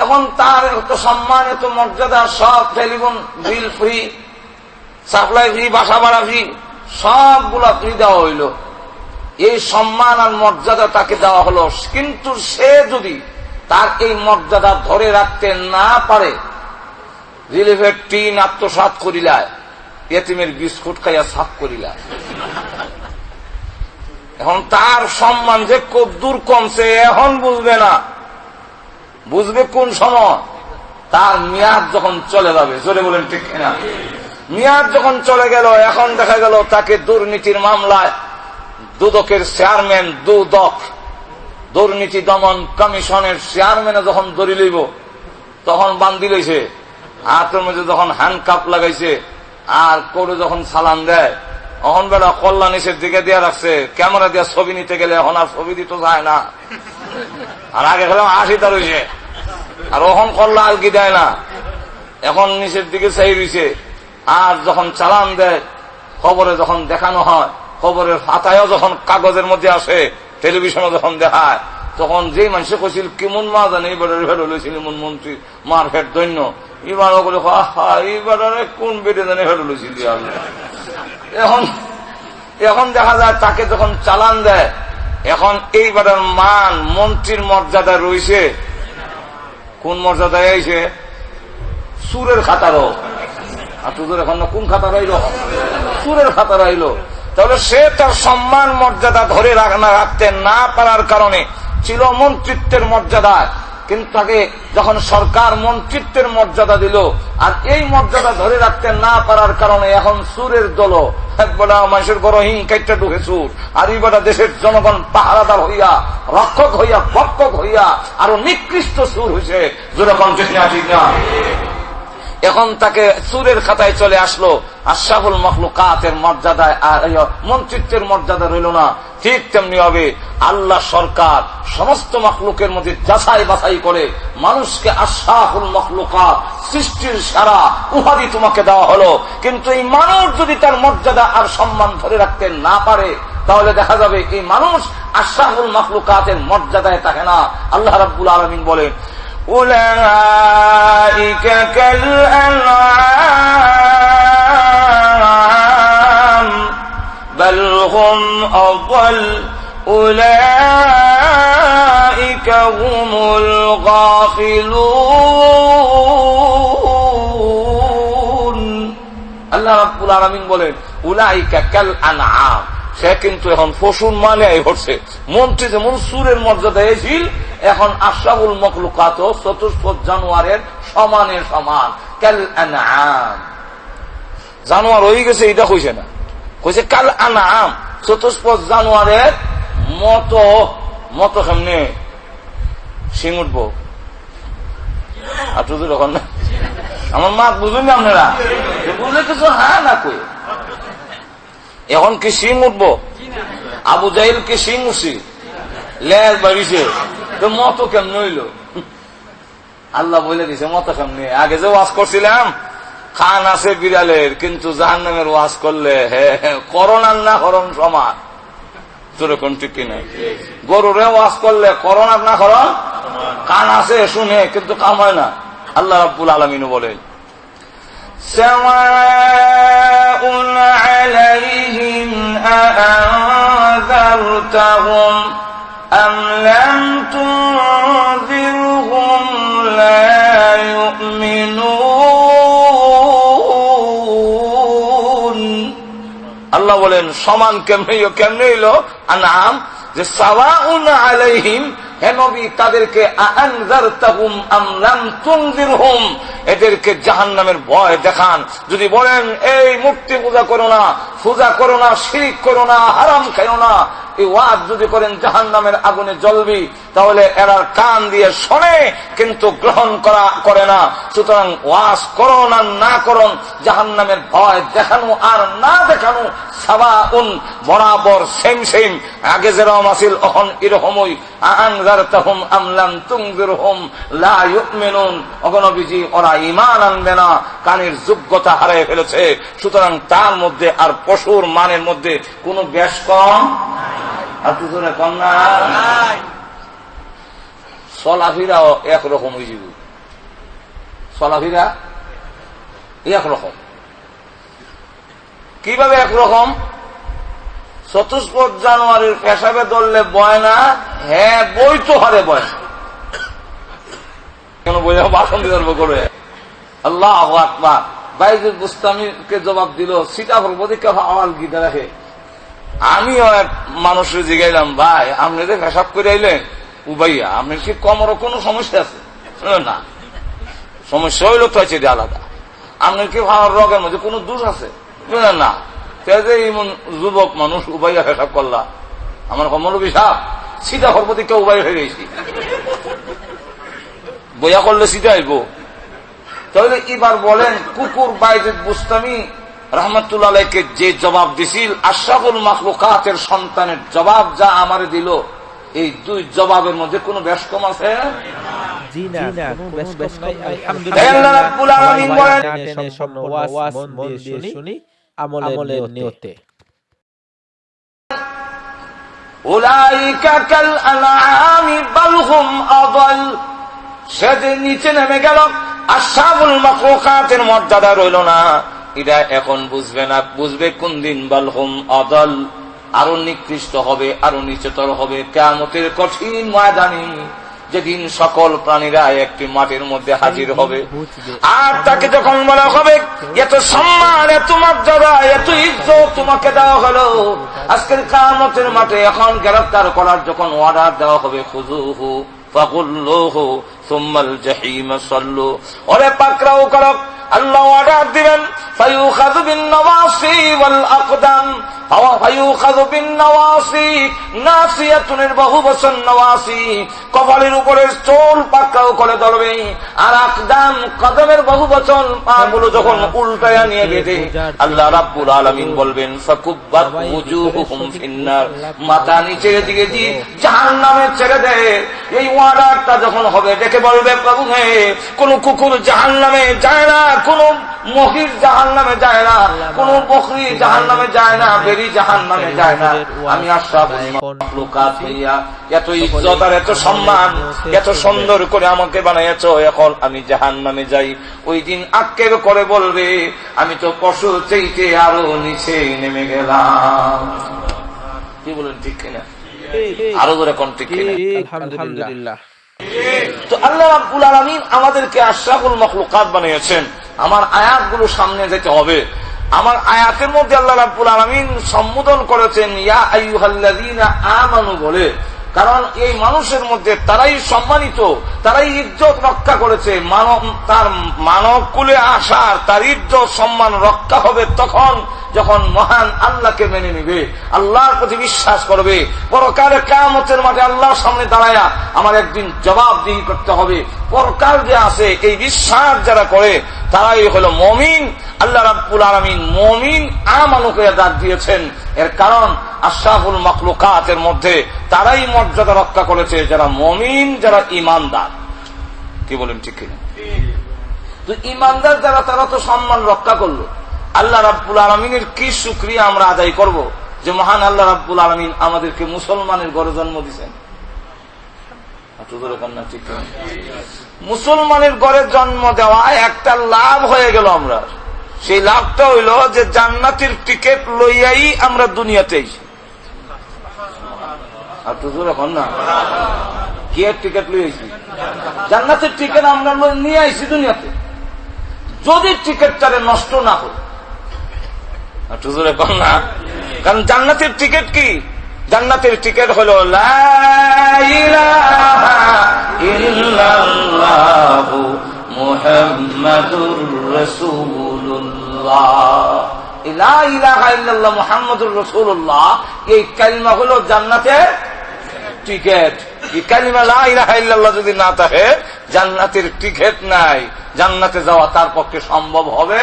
এখন তার এত সম্মান, এত মর্যাদা, সব telephone bill free, supply free, বাসা ভাড়া ফ্রি, সবগুলা ফ্রি দেওয়া হইল। এই সম্মান আর মর্যাদা তাকে দেওয়া হলো, কিন্তু সে যদি তার এই মর্যাদা ধরে রাখতে না পারে, রিলিফের টিন আত্মসাৎ করিলায়, এতিমের বিস্কুট খাইয়া সাফ করিলায়। এখন তার সম্মান যে খুব দূর কমছে, এখন বুঝবে না, বুঝবে কোন সময়? তার মেয়াদ যখন চলে যাবে। জোরে বলেন ঠিক না? মেয়াদ যখন চলে গেল, এখন দেখা গেল তাকে দুর্নীতির মামলায় দুদকের চেয়ারম্যান, দুদক দুর্নীতি দমন কমিশনের চেয়ারম্যানে যখন ধরি লইব, তখন বান্ধি লইছে, হাতের মধ্যে যখন হ্যান্ডকাপ লাগাইছে, আর করে যখন সালাম দেয়, এখন বেলা কল্যাণ নিচের দিকে দিয়ে রাখছে, ক্যামেরা দিয়ে ছবি নিতে গেলে এখন আর ছবি দিতে যায় না। আর আগে খেলাম 80টা রয়েছে, আর ওখন কল্লা আলকি দেয় না, এখন নিচের দিকে চাই রয়েছে। আর যখন চালান দেয়, খবরে যখন দেখানো হয়, খবরের পাতায়ও যখন কাগজের মধ্যে আসে, টেলিভিশনে যখন দেখায়, তখন যে মানুষে কইছিল কেমন মা জানে এইবার ভেড় লইছিল এমন মন্ত্রী মার ফের দৈন্য, এবার বলে এইবার কোন বেটে জানে ভেড় লইছিল। এখন এখন দেখা যায় তাকে যখন চালান দেয়, এখন এইবারের মান মন্ত্রীর মর্যাদা রয়েছে, কোন মর্যাদায় আইছে? সুরের খাতারও। আর তোদের এখন কোন খাতা রইল? সুরের খাতা রইল। তাহলে সে তার সম্মান মর্যাদা ধরে রাখতে না পারার কারণে ছিল মন্ত্রিত্বের মর্যাদায়, কিন্তু তাকে যখন সরকার মন্ত্রিত্বের মর্যাদা দিল, আর এই মর্যাদা ধরে রাখতে না পারার কারণে এখন সুরের দল একবেলা মানুষের বড় হিংকাইটা ঢুকে সুর, আর এইবেলা দেশের জনগণ পাহারাদার হইয়া, রক্ষক হইয়া, ভক্ষক হইয়া আরো নিকৃষ্ট সুর হয়েছে। যেরকম ঠিক না? ঠিক না? এখন তাকে সুরের খাতায় চলে আসলো, আশরাফুল মাখলুকাতের মর্যাদায় আর মন্ত্রিত্বের মর্যাদা রইল না। ঠিক তেমনি হবে আল্লাহ সরকার সমস্ত মাখলুকের মধ্যে যাচাই বাছাই করে মানুষকে আশরাফুল মাখলুকাত, সৃষ্টির সারা উপাধি তোমাকে দেওয়া হলো, কিন্তু এই মানুষ যদি তার মর্যাদা আর সম্মান ধরে রাখতে না পারে, তাহলে দেখা যাবে এই মানুষ আশরাফুল মাখলুকাতের মর্যাদায় থাকে না। আল্লাহ রাব্বুল আলামিন বলেন, أولئك كالأنعام بل هم أضل أولئك هم الغافلون। আল্লাহ রাব্বুল আলামিন বলেন, উলাইকা কাল আনআম, সে কিন্তু এখন পশুর মানে হচ্ছে। মন্ত্রী যেমন সুরের মর্যাদায় ছিল, এখন আশরাফুল মাখলুকাত চতুষ্পদ জানোয়ারের সমানের সমান। কাল আনআম, জানোয়ার হয়ে গেছে, এটা কইছে না, কইছে কাল আনআম, চতুষ্পদ জানোয়ারের মতো। মতো কেমনে? সিং উঠবো আর তুই যখন আমার মা বুঝুন না, আপনারা বুঝলে কিছু হ্যাঁ না কই। এখন কি সিং উঠবো? আবু জাহিল কি সিং উঠছি, লেজ বাড়িছে, তো মতো কেমনে হইল? আল্লাহ বলে দিছে মতো কেমনে। আগে যে ওয়াজ করছিলাম, খান আছে বিড়ালের, কিন্তু জাহান্নামের ওয়াজ করলে করোনার না করণ সমান। তোরকম ঠিক কিনা? গরুরে ওয়াজ করলে করোনার না করণ, কান আছে শুনে কিন্তু কামায় না। আল্লাহ রাব্বুল আলামিন বলেন, سواء عليهم أأنذرتهم أم لم تنذرهم لا يؤمنون। আল্লাহ বলেন সমান কেমনে কেমনে হইল আনাম, যে সাওয়াউন আলাইহিম, হে নবী তাদেরকে আনজারতাহুম আম লাম তুনজিরহুম, এদেরকে জাহান্নামের ভয় দেখান। যদি বলেন এই মূর্তি পূজা করো না, পূজা করো না, শিরক করো না, হারাম খাইও না, এই ওয়াজ যদি করেন জাহান্নামের আগুনে জ্বলবি, তাহলে এরা কান দিয়ে শোনে কিন্তু গ্রহণ করে না। সুতরাং ওয়াজ করো না, না করুন, জাহান্নামের ভয় দেখানো আর না দেখানো সাওয়াউন, বরাবর সেম সেম। আগে যেরকম আছিল এখন এরকমই। আনজারতাহুম আম লাম তুনজিরহুম লা ইউমিনুন, অগণবিজি ওরা ঈমান আনবে না, কানের যোগ্যতা হারিয়ে ফেলেছে। সুতরাং তার মধ্যে আর পশুর মানের মধ্যে কোনো বেশ কম আর দুজনে কম নাই, চলাফেরাও একরকম হয়ে যাবে। চলাফেরা একরকম। কিভাবে একরকম? চতুষ্পদ জানুয়ারির পেশাবে ধরলে বয় না, হ্যাঁ বই তো হারে বয় না, কেন বই বাসন দিয়ে ধরবো করে। আল্লাহ আকবার। বাইজুল বুস্তামিকে জবাব দিল, সিটা করবো দেখে আওয়াল গিটা রাখে। আমিও এক মানুষের জিগাইলাম, ভাই আপনি যে পেশাব করে আইলেন উবাইয়া, আপনার কি কমরও কোনো সমস্যা আছে? না, সমস্যা হইল তো আছে আলাদা। আপনার কি ভাড়ার রোগের মধ্যে কোনো দোষ আছে? না। যুবক মানুষ উবাইয়া পেশাব করলা, আমার কমরবি সাপ সিধা করবো দিকে উবাই হয়ে গেছি, বইয়া করলে সিধা আইব। তাহলে এবার বলেন, কুকুর বাইজুল বুস্তামি রহমতুল্লাহ আলাইকে যে জবাব দিছিল, আশরাফুল মাখলুকাতের সন্তানের জবাব যা আমারে দিল, এই দুই জবাবের মধ্যে কোনো বেশ কম আছে? আল্লাহ রাব্বুল আলামিন বলেন, আমলের নিয়তে উলাইকা কাল আনআমি বাল হুম আযাল। সে যে নিচে নেমে গেল, আসহাবুল মাখলুকাতের মর্যাদা রইল না, এটা এখন বুঝবে না। বুঝবে কোন দিন? বাল হুম আযাল, আরো নিকৃষ্ট হবে, আরো নিচেতর হবে কিয়ামতের কঠিন ময়দানে, যেদিন সকল প্রাণীরা একটি মাটির মধ্যে হাজির হবে। আর তাকে যখন বলা হবে, এত সম্মান, এত মর্যাদা, এত ইজ্জত তোমাকে দেওয়া হলো আজকের কিয়ামতের মাঠে, এখন গ্রেফতার করার যখন অর্ডার দেওয়া হবে, খুযুহু ফাগুল্লুহু সুম্মাল জাহিম সাল্লু, ওরে পাকড়াও করো। আল্লাহ অর্ডার দিবেন, ফায়ুখাযু বিন নওয়াসি ওয়াল আকদাম, ফায়ুখাযু বিন নওয়াসি, নাসিয়াতুনের বহুবচন নওয়াসি, কপালের উপরের চুল পাকড়াও করে ধরবে, আর আকদাম কদমের বহুবচন, পাগুলো যখন উল্টায়া নিয়ে বেঁধে আল্লাহ রাব্বুল আলামিন বলবেন, ফাকুব্বাত ওয়ুজুহুহুম ফিন্নার, মাথা নিচের দিকে দিয়ে জাহান্নামে ছেড়ে দেয়। এই অর্ডারটা যখন হবে, দেখে বলবে, প্রভু হে, কোন কুকুর জাহান্নামে যায় না, কোন মহির জাহান্নামে যায় না, কোন বকরি জাহান্নামে যায় না, বেরি জাহান্নামে যায় না। আমি আশরাফুল মাখলুকাত হইয়া এত ইজ্জত আর এত সম্মান, এত সুন্দর করে আমাকে বানাইয়াছো, এখন আমি জাহান্নামে যাই। ওই দিন আক্ষেপ করে বলবে, আমি তো পশু চাইতে আরো নিচে নেমে গেলাম। কি বলেন, ঠিক কিনা? আরো ধরে কোন ঠিক কিনা? আলহামদুলিল্লাহ। তো আল্লাহ রাব্বুল আলামিন আমাদেরকে আশরাফুল মাখলুকাত বানিয়েছেন। আমার আয়াতগুলো সামনে যেতে হবে। আমার আয়াতের মধ্যে আল্লাহ রাব্বুল আলামিন সম্বোধন করেছেন ইয়া আইয়ুহাল্লাযীনা আমানু বলে, কারণ এই মানুষের মধ্যে তারাই সম্মানিত, তারাই ইজ্জত রক্ষা করেছে। তার মানব কুলে আসার, তার ইজ্জত সম্মান রক্ষা হবে তখন যখন মহান আল্লাহকে মেনে নিবে, আল্লাহর প্রতি বিশ্বাস করবে। পরকালে কিয়ামতের মাঠে আল্লাহর সামনে দাঁড়ায়া আমার একদিন জবাবদিহি করতে হবে। পরকাল যে আছে, এই বিশ্বাস যারা করে তারাই হলো মুমিন। আল্লাহ রাব্বুল আলামিন মুমিন আমানুকে ডাক দিয়েছেন, এর কারণ আশরাফুল মাখলুকাতের মধ্যে তারাই মর্যাদা রক্ষা করেছে যারা মুমিন, যারা ঈমানদার। কি বলেন, ঠিক কিনা? তো ঈমানদার যারা, তারা তো সম্মান রক্ষা করলো। আল্লাহ রাব্বুল আলামিনের কি শুকরিয়া আমরা আদায় করব যে মহান আল্লাহ রাব্বুল আলামিন আমাদেরকে মুসলমানের ঘরে জন্ম দিয়েছেন। ঠিক কিনা? মুসলমানের ঘরে জন্ম দেওয়া একটা লাভ হয়ে গেল। আমরা সেই লাভটা হইল যে জান্নাতের টিকিট লইয়াই আমরা দুনিয়াতে এখন না কি টিকিট লইয়াছি, জান্নাতের টিকিট আমরা নিয়ে আইছি দুনিয়াতে। যদি টিকিটটারে নষ্ট না হয়, এখন না, কারণ জান্নাতের টিকিট কি? জান্নাতের টিকিট হলো লা ইলাহা ইল্লাল্লাহু মুহাম্মাদুর রাসূলুল্লাহ। লা ইলাহা ইল্লাল্লাহ মুহাম্মাদুর রাসূলুল্লাহ, এই কালিমা হলো জান্নাতের টিকিট। এই কালিমা লা ইলাহা ইল্লাল্লাহ যদি না থাকে, জান্নাতের টিকিট নাই, জান্নাতে যাওয়া তার পক্ষে সম্ভব হবে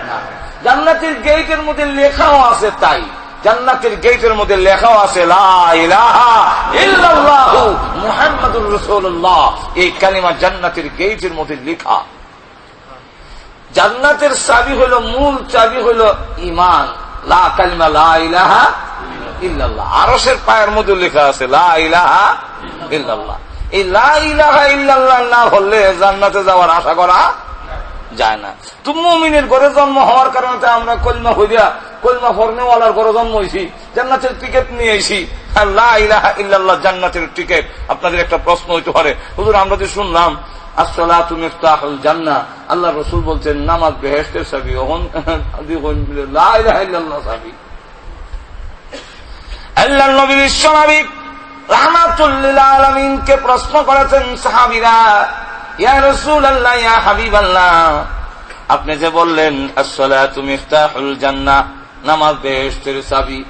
না। জান্নাতের গেটের মধ্যে লেখাও আছে, তাই জান্নাতের গেটের মধ্যে লেখাও আছে লা ইলাহা ইল্লাল্লাহু মুহাম্মাদুর রাসূলুল্লাহ। এই কালিমা জান্নাতের গেটের মধ্যে লেখা। জান্নাতের চাবি হলো, মূল চাবি হলো ঈমান, লা কালিমা লা ইলাহা ইল্লাল্লাহ। আরশের পায়ের মধ্যে লেখা আছে লা ইলাহা ইল্লাল্লাহ। এই লা ইলাহা ইল্লাল্লাহ না হলে জান্নাতে যাওয়ার আশা করা যায় না। তুমি মুমিনের ঘরে জন্ম হওয়ার কারণে আমরা কলমা হইয়া কলমা ফরনেওয়ালার ঘরে জন্ম হয়েছি, জান্নাতের টিকিট নিয়ে এসি। আর লা ইলাহা ইল্লাল্লাহ জান্নাতের টিকিট। আপনাদের একটা প্রশ্ন হইতে পারে, হুজুর আমরা যে শুনলাম আসসালাতু মিফতাহুল জান্নাহ, আল্লাহ রাসূল বলছেন নামাজ বেহেশতের চাবি, লা ইলাহা ইল্লাল্লাহ চাবি। আল্লাহর নবী বিশ্বনবী রাহমাতুল লিল আলামিনকে প্রশ্ন করেছেন সাহাবীরা, ইয়া রাসূলুল্লাহ ইয়া হাবিবাল্লাহ, আপনি যে বললেন আসসালাতু মিফতাহুল জান্নাহ, নামাজ বেহেশতের চাবি,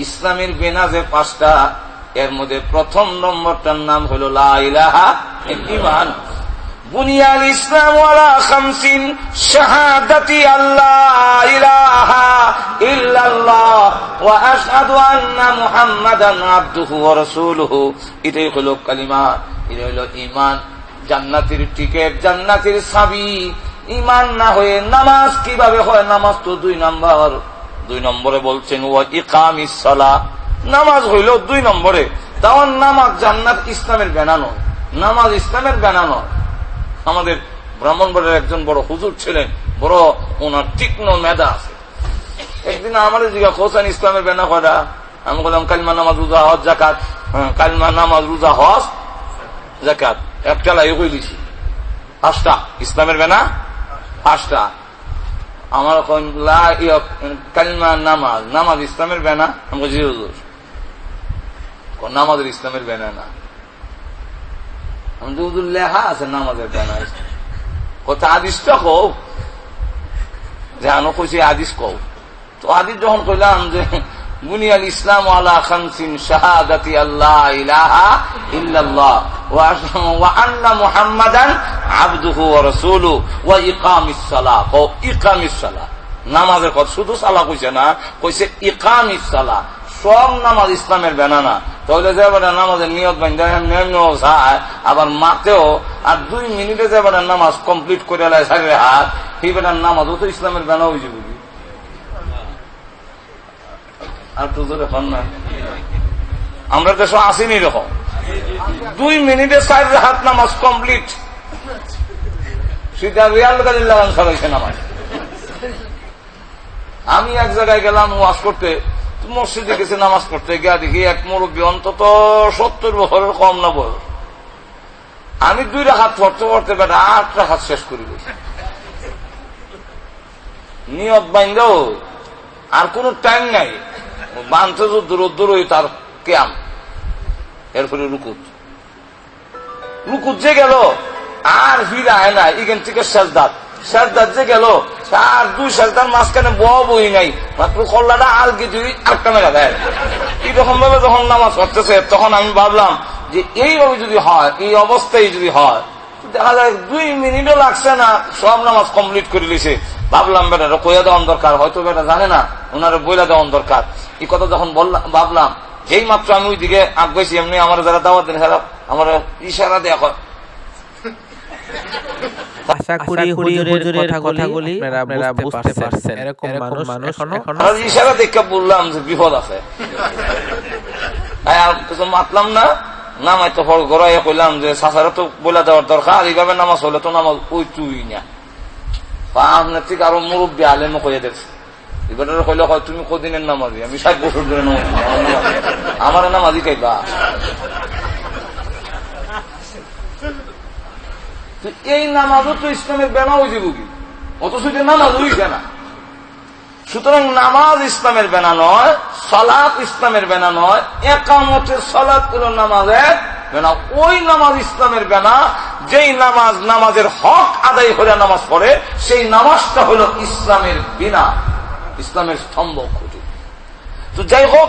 ইসলামের বেনা যে 5টা, এর মধ্যে প্রথম নম্বরটার নাম হলো লা ইলাহা ঈমান। বুনিয়াল ইসলাম আলা 50 শাহাদাতি আল্লাহ ইলাহা ইল্লাল্লাহ ওয়া আশহাদু আন্না মুহাম্মাদান আবদুহু ওয়া রাসূলুহু। এটাই হলো কালিমা, এটা হলো ঈমান, জান্নাতের টিকিট, জান্নাতের চাবি। ঈমান না হয়ে নামাজ কিভাবে হয়? নামাজ তো 2 নম্বর। 2 নম্বরে বলছেন ওয়া ইকামিস সালাহ, নামাজ হইল 2 নম্বরে। তাও নামাজ জান্নাত ইসলামের বেনা নয়, নামাজ ইসলামের বেনা নয়। আমাদের ব্রাহ্মণবাড়ির একজন বড় হুজুর ছিলেন, বড় ওনার তীক্ষ্ণ মেধা আছে। একদিন আমাদের জিজ্ঞাসা হোসেন ইসলামের বেনা কয়টা? আমি বললাম কালিমা নামাজ রোজা হজ জাকাত। কালিমা নামাজ রোজা হজ জাকাত একটা লাই হয়ে দিছি, 5টা ইসলামের বেনা 5টা। আমার কালিমা নামাজ, নামাজ ইসলামের বেনা। আমি বলছি হুজুর নামাজের ইসলামের বেনা না, হুজুর লেখা আছে নামাজের বেনা। কথা আদিসটা কও, যে আনো কইছি আদিস কও। তো আদিস যখন কইলাম যে বুনিয়াল ইসলাম আলা 50 শাহাদাতি আল্লাহ ইলাহা ইল্লাল্লাহ ওয়া আন্না মুহাম্মাদান আবদুহু ওয়া রাসূলুহু ওয়া ইকামিস সালাহ। কও ইকামিস সালাহ, নামাজের কথা শুধু সালাহ কইছে না, কইছে ইকামিস সালাহ। সব নামাজ ইসলামের বেনা না। তাহলে যে নামাজের নিয়ত বান্ধা এমনিও যায়, আবার মাতেও, আর 2 মিনিটে যে নামাজ কমপ্লিট করে লাই সারে হাত, সেই বেটার নামাজও তো ইসলামের বেনা হয়েছে বুঝি। আর তো এখন না, আমরা দেশ আসিনি এরকম 2 মিনিটে 4 হাত নামাজ কমপ্লিট। সেটা রিয়াল গাড়ির লাগান সবাইছে নামাজ। আমি এক জায়গায় গেলাম ওয়াজ করতে, মসজিদে গেছে নামাজ পড়তে, গিয়া দেখি এক মুরব্বী অন্তত 70 বছরের কম না বয়স। আমি 2 রাকাত পড়তে পড়তে বেটা 8 রাকাত শেষ করি গেছি। নিয়ত বাইন্দাও আর কোন টাইম নাই, বাঁধতে তো দূর তার ক্যাম। এরপরে রুকুত যে গেল আর ফিরে আয় না, এখান থেকে সাজদাত যে গেল, আর 2 সাজদার মাঝখানে বই নাই, মাত্র কল্লাটা আর কিছু আটটা মেলা দেয়। এরকম ভাবে যখন নামাজ পড়তেছে, তখন আমি ভাবলাম যে এইভাবে যদি হয়, এই অবস্থায় যদি হয়, দেখা যায় 2 মিনিটও লাগছে না, সব নামাজ কমপ্লিট করে দিয়েছে। ভাবলাম বেটা কইয়া দেওয়ার দরকার, হয়তো বেটা জানে না, ওনারা বইলা দেওয়ার দরকার। এই কথা যখন ভাবলাম, যেই মাত্র আমি ওই দিকে আগাইছি, এমনি আমার যারা দাওয়াত দেন আমার ইশারা দেয়া হয়। আশা করি হুজুরের কথাগুলি আপনারা বুঝতে পারছেন। এরকম মানুষ এখনো ইশারা দেখে বললাম যে বিপদ আছে, কিছু মাতলাম না, নামাই তো ঘরে কইলাম যে সাসারা তো বলে দেওয়ার দরকার, এইভাবে নামাজ হলে তো নামাজ ওই তুই না। আপনার ঠিক আরো মুরব্বী আলেমও কইয়া দেখছে, এবার কইলে হয় তুমি কদিনের নামাজি, আমি 60 বছর ধরে নামাজ, আমার নামাজি খাইবা। এই নামাজও তো ইসলামের বেনা হয়েছে বুঝি, অথচ নামাজ হইছে না। সুতরাং নামাজ ইসলামের বেনা নয়, সালাত ইসলামের বেনা নয়, একামতের সালাত হল নামাজের বেনা। ওই নামাজ ইসলামের বেনা যেই নামাজের হক আদায় করে নামাজ পড়ে, সেই নামাজটা হল ইসলামের বিনা, ইসলামের স্তম্ভ খুঁটি। তো যাই হোক,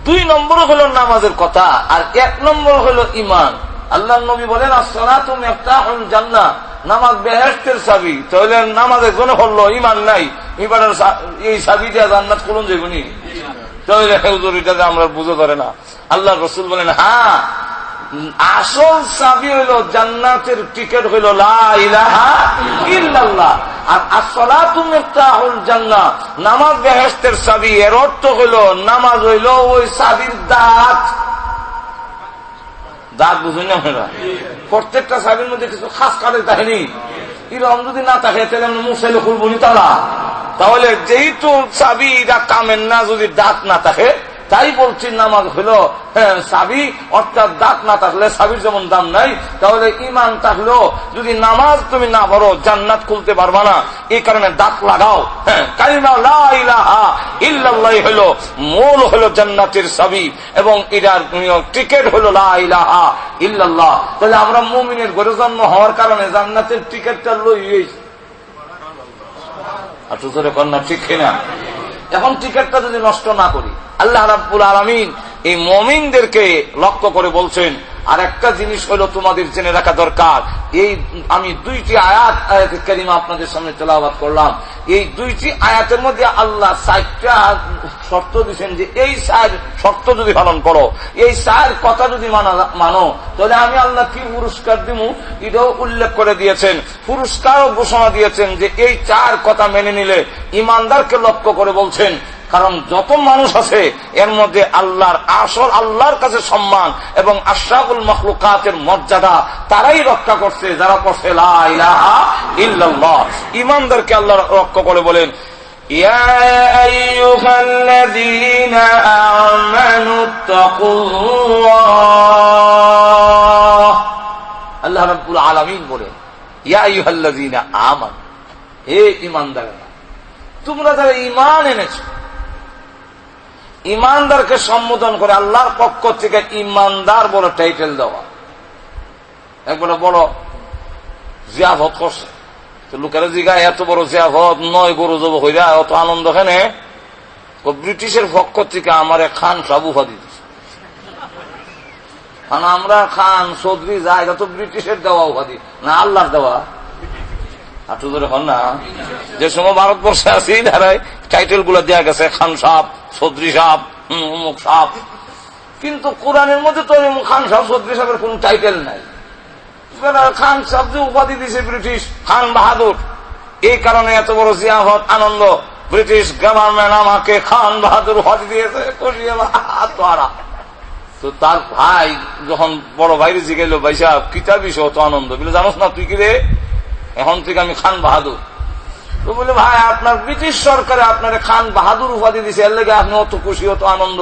2 নম্বর হলো নামাজের কথা, আর 1 নম্বর হলো ঈমান। আল্লাহ নবী বলেন আসসালাতু মিফতাহুল জান্নাহ, নামাজ বেহেশতের চাবি। তাহলে নামাজের জন্য হলো ঈমান নাই, এবারে এই চাবি দিয়ে জান্নাত খুলুন যাবেনি। তাহলে হুজুর এটা আমরা বুঝে ধরে না। আল্লাহ রাসূল বলেন হ্যাঁ, আসল চাবি হইল জান্নাতের টিকিট হইল লা ইলাহা ইল্লাল্লাহ। আর আসসালাতু মিফতাহুল জান্নাহ, নামাজ বেহেশতের চাবি। এর অর্থ হইল নামাজ হইল ওই চাবির দাঁত। বুঝুন না, প্রত্যেকটা চাবির মধ্যে কিছু খাস কাজের কাহিনী। এরকম যদি না থাকে তাহলে মুসাইলে খুলবো নি তারা। তাহলে যেহেতু চাবিটা কামেন না, যদি দাঁত না থাকে, তাই বলছি নামাজ হলো চাবি, অর্থাৎ দাঁত না থাকলে চাবির যেমন দাম নাই, তাহলে ইমান থাকলেও যদি নামাজ তুমি না পড়ো জান্নাত খুলতে পারবা না। এই কারণে দাঁত লাগাও। কালিমা লা ইলাহা ইল্লাল্লাহ হলো মূল, হলো জান্নাতের চাবি, এবং এটার টিকিট হলো লা ইলাহা ইল্লাল্লাহ। তাহলে আমরা মুমিনের ঘরে জন্ম হওয়ার কারণে জান্নাতের টিকিটটা লই কন্যা, ঠিক কিনা? এখন টিকিটটা যদি নষ্ট না করি, আল্লাহ রাব্বুল আলামিন এই মুমিনদেরকে লক্ষ্য করে বলছেন, আর একটা জিনিস হলো তোমাদের জেনে রাখা দরকার। এই আমি দুইটি আয়াতে কারিমা আপনাদের সামনে তেলাওয়াত করলাম। এই দুইটি আয়াতের মধ্যে আল্লাহ 4টা শর্ত দিয়েছেন যে এই 4 শর্ত যদি পালন করো, এই 4 কথা যদি মানো, তাহলে আমি আল্লাহ কি পুরস্কার দিব এটাও উল্লেখ করে দিয়েছেন। পুরস্কারও ঘোষণা দিয়েছেন যে এই 4 কথা মেনে নিলে ইমানদারকে লক্ষ্য করে বলছেন। কারণ যত মানুষ আছে এর মধ্যে আল্লাহর কাছে সম্মান এবং আশরাফুল মাখলুকাতের মর্যাদা তারাই রক্ষা করছে যারা পড়ছে লা ইলাহা ইল্লাল্লাহ। ইমানদারকে আল্লাহ রক্ষা করে বলেন, ইয়া আইয়ুহাল্লাযীনা আমানুত্তাকুল্লাহ। আল্লাহ রাব্বুল আলামিন বলেন, ইয়া আইয়ুহাল্লাযীনা আমানু, হে ইমানদাররা, তোমরা যারা ঈমান এনেছো। ইমানদারকে সম্বোধন করে আল্লাহর পক্ষ থেকে ইমানদার বড় টাইটেল দেওয়া, একবারে বড় জিয়াফত করছে। তো লোকেরা জিগা এত বড় জিয়াফত নয় গরু জব হইরা অত আনন্দ কেনে? ব্রিটিশের পক্ষ থেকে আমার খান সাহেব উপাধি দিচ্ছে। কারণ আমরা খান চৌধুরী যাই, এটা তো ব্রিটিশের দেওয়া উপাধি না, আল্লাহর দেওয়া। আটু ধরে হন না, যে সময় ভারতবর্ষে আছি ধারায় টাইটেল গুলো দেওয়া গেছে, খান সাহেব, চৌধুরী সাহেব, অমুক সাহেব। কিন্তু কোরআনের মধ্যে তো খান সাহেব চৌধুরী সাহেবের কোন টাইটেল নাই। খান সাহেব যে উপাধি দিয়েছে ব্রিটিশ, খান বাহাদুর। এই কারণে এত বড় জিয়াফত আনন্দ, ব্রিটিশ গভর্নমেন্ট আমাকে খান বাহাদুর উপাধি দিয়েছে। তো তার ভাই যখন বড় ভাইরে জিগাইল, ভাই সাহেব কিতাব বিষয় অত আনন্দ, বলে জানোস না তুই কি রে? এখন থেকে আমি খান বাহাদুর। তো বলে, ভাই আপনার ব্রিটিশ সরকারে আপনার খান বাহাদুর উপাধি দিছে, এর লেগে আপনি অত খুশি, অত আনন্দ।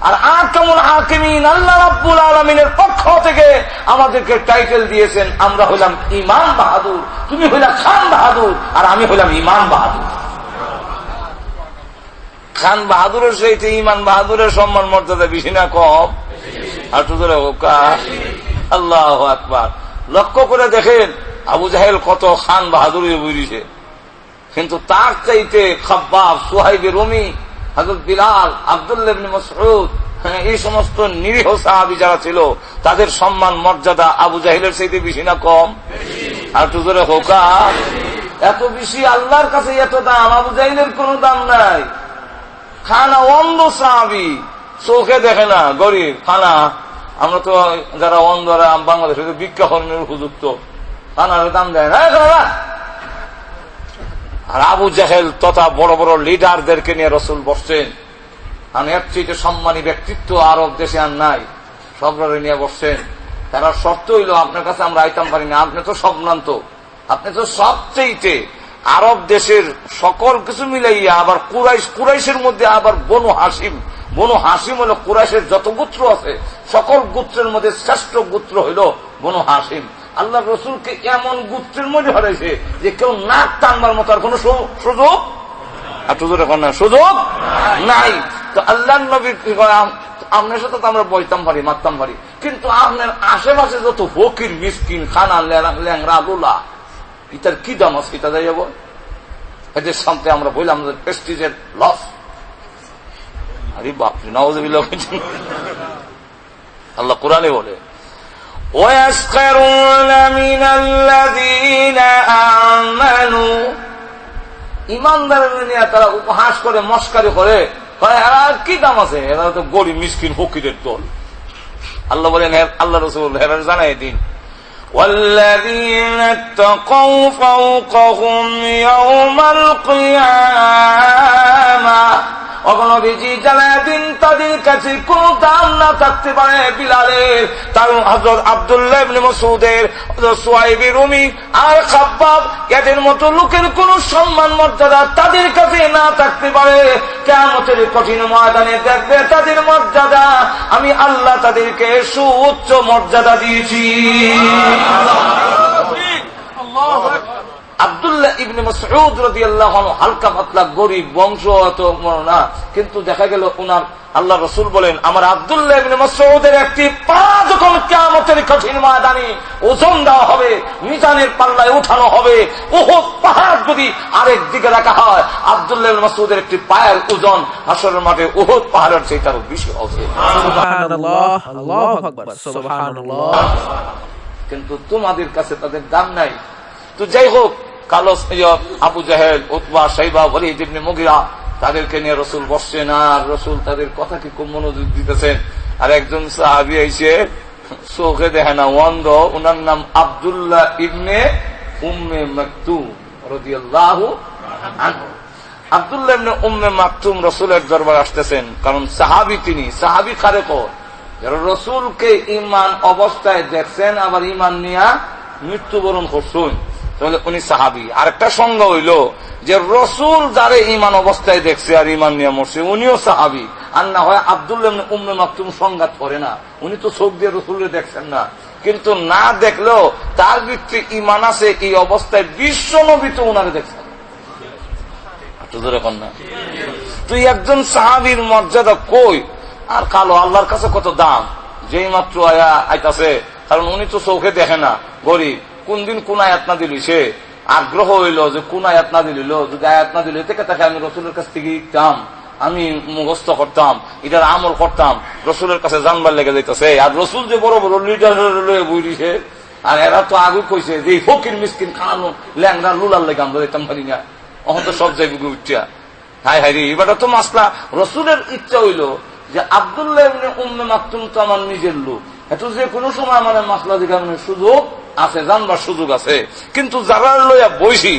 আর আহকামুল হাকিমিন আল্লাহ রাব্বুল আলামিনের পক্ষ থেকে আমাদেরকে টাইটেল দিয়েছেন, আমরা হইলাম ইমাম বাহাদুর, তুমি হইলা খান বাহাদুর, আর আমি হইলাম ইমাম বাহাদুর। খান বাহাদুরের সহিত ইমান বাহাদুরের সম্মান মর্যাদা বেশি না কম? আর তো ধরে হোকা, আল্লাহু আকবার। লক্ষ্য করে দেখেন আবু জাহেল কত খান বাহাদুর বুঝিছে, কিন্তু তার চাইতে খাব্বাব, সুহাইব রুমি, হযরত বিলাল, আব্দুল্লাহ ইবনে মাসউদ, এই সমস্ত নিরীহ সাহাবী যারা ছিল তাদের সম্মান মর্যাদা আবু জাহেলের চাইতে বেশি না কম? আর তো জোরে হোকা, এত বেশি আল্লাহর কাছে এত দাম, আবু জাহেলের কোনো দাম নাই। খানা অন্ধ সাহাবী, চোখে দেখে না, গরিব খানা। আমরা তো যারা অন্ধরা বাংলাদেশে বিজ্ঞাপনের উপযুক্ত, খানার দাম দেয় না। আর আবু জাহেল তথা বড় বড় লিডারদেরকে নিয়ে রসুল বসছেন, আর এর চেয়ে সম্মানী ব্যক্তিত্ব আরব দেশে আর নাই, সবরে নিয়ে বসছেন। তারা শর্ত হইল, আপনার কাছে আমরা আইতাম পারি না, আপনি তো সম্ভ্রান্ত, আপনি তো সবচেয়ে আরব দেশের সকল কিছু মিলাইয়া, আবার কুরাইশের মধ্যে আবার বনু হাসিম হলো কুরাইশের যত গোত্র আছে সকল গোত্রের মধ্যে শ্রেষ্ঠ গোত্র হইল বনু হাসিম। আল্লাহ রসুলকে এমন গোত্রের মধ্যে হারাইছে যে কেউ নাক টানবার মতো আর কোন সুযোগ নাই। তো আল্লাহ নবী আপনার সাথে তো আমরা বইতাম পারি, মারতাম পারি, কিন্তু আপনার আশেপাশে যত ফকির মিসকিন খানা ল্যাংরা লোলা, এটার কি দাম আছে? এটা যাই যাব এদের সামনে আমরা বললাম আমাদের প্রেস্টিজের লস। আরে বাপরে, নাউযুবিল্লাহ। আল্লাহ কোরআনে বলে, وَيَسْخَرُونَ مِنَ الَّذِينَ آمَنُوا, ইমানদারদের নিয়ে তারা উপহাস করে, মস্কারি করে, এরা কি দাম আছে? এরা তো গরিব মিসকিন ফকিরের দল। আল্লাহ বলেন, আল্লাহ রাসূল এরা জানাই দিন, وَالَّذِينَ اتَّقَوْا فَوْقَهُمْ يَوْمَ الْقِيَامَةِ, নবীজি জানায় দিন তাদের কাছে কোনো দাম না থাকতে পারে বিলালের, তার হযরত আব্দুল্লাহ ইবনে মাসউদের, হযরত সুহাইব রুমি আর খাব্বাব এদের মতো লোকের কোন সম্মান মর্যাদা তাদের কাছে না থাকতে পারে, কিয়ামতের কঠিন ময়দানে দেখবে তাদের মর্যাদা আমি আল্লাহ তাদেরকে সুউচ্চ মর্যাদা দিয়েছি। আব্দুল্লাহ ইবনে মাসউদ রাদিয়াল্লাহু আনহু হালকা পাতলা গরিব বংশ, অত না, কিন্তু দেখা গেল ওনার আল্লাহ রাসূল বলেন আমার আব্দুল্লাহ ইবনে মাসউদের একটি পা যখন কিয়ামতের কঠিন ময়দানে ওজন দেওয়া হবে, মিজানের পাল্লায় উঠানো হবে, উহুদ পাহাড় যদি আরেক দিকে রাখা হয় আব্দুল্লাহ ইবনে মাসউদের একটি পায়ের ওজন হাশরের মাঠে উহুদ পাহাড়ের চেয়ে আরো বেশি হবে। সুবহানাল্লাহ, আল্লাহু আকবার, সুবহানাল্লাহ। কিন্তু তোমাদের কাছে তাদের দাম নাই। তো যাই হোক, কালো আবু জাহেল, উতবা, শাইবা, ওয়ালিদ ইবনে মুগিরা তাদেরকে নিয়ে রসুল বসছেন, আর রসুল তাদের কথা কি খুব মনোযোগ দিতেছেন। আর একজন সাহাবী এসে চোখে দেখে না, অন্ধ, ওনার নাম আব্দুল্লাহ ইবনে উম্মে মাকতুম রাদিয়াল্লাহু আনহু। আব্দুল্লাহ ইবনে উম্মে মাকতুম রসুলের দরবারে আসতেছেন, কারণ সাহাবী তিনি। সাহাবী কারে কয়? যারা রসুলকে ঈমান অবস্থায় দেখছেন আবার ঈমান নিয়া মৃত্যুবরণ করছেন, তাহলে উনি সাহাবী। আরেকটা সংজ্ঞা হইল যে রসুল যারে ঈমান অবস্থায় দেখছে আর ঈমান নিয়ে মরছে উনিও সাহাবী। আর না হয় আব্দুল্লাহ ইবনে উম্মে মাকতুম সংঘাত করে না, উনি তো চোখ দিয়ে রসুলকে দেখছেন না, কিন্তু না দেখলেও তার ভিতরে ঈমান আছে, এই অবস্থায় বিশ্ব নবী তো উনারে দেখছেন। না তুই একজন সাহাবীর মর্যাদা কই, আর কালো আল্লাহর কাছে কত দাম, যেই মাত্র আইতাছে, কারণ উনি তো চোখে দেখে না, গরিব, কোন দিন কোন আয়াত না দিল, সে আগ্রহ হইল যে কোন আয়াত না দিল, যদি আয়াত না দিল থেকে তাকে আমি রসুলের কাছ থেকে শিখতাম, আমি মুখস্থ করতাম, এটার আমল করতাম, রসুলের কাছে জানবার লেগে যাইতেছে। আর রসুল যে বড় বড় লিডার বইছে, আর এরা তো আগে কইছে যে ফকির মিসকিন খানো ল্যাংরা লুলার লেগে আমরা যেতাম পারি না, অহন তো সব যাইব উঠা। হাই হাই রে, এবার তো মাসলা রসুলের ইচ্ছা হইল যে আব্দুল্লাহ ইবনে উম্মে মাকতুম তো আমার নিজের লোক, এত যে কোনো সময় আমার মাসলা দেখানোর সুযোগ আছে, জানবার সুযোগ আছে, কিন্তু যারা লইয়া বইছি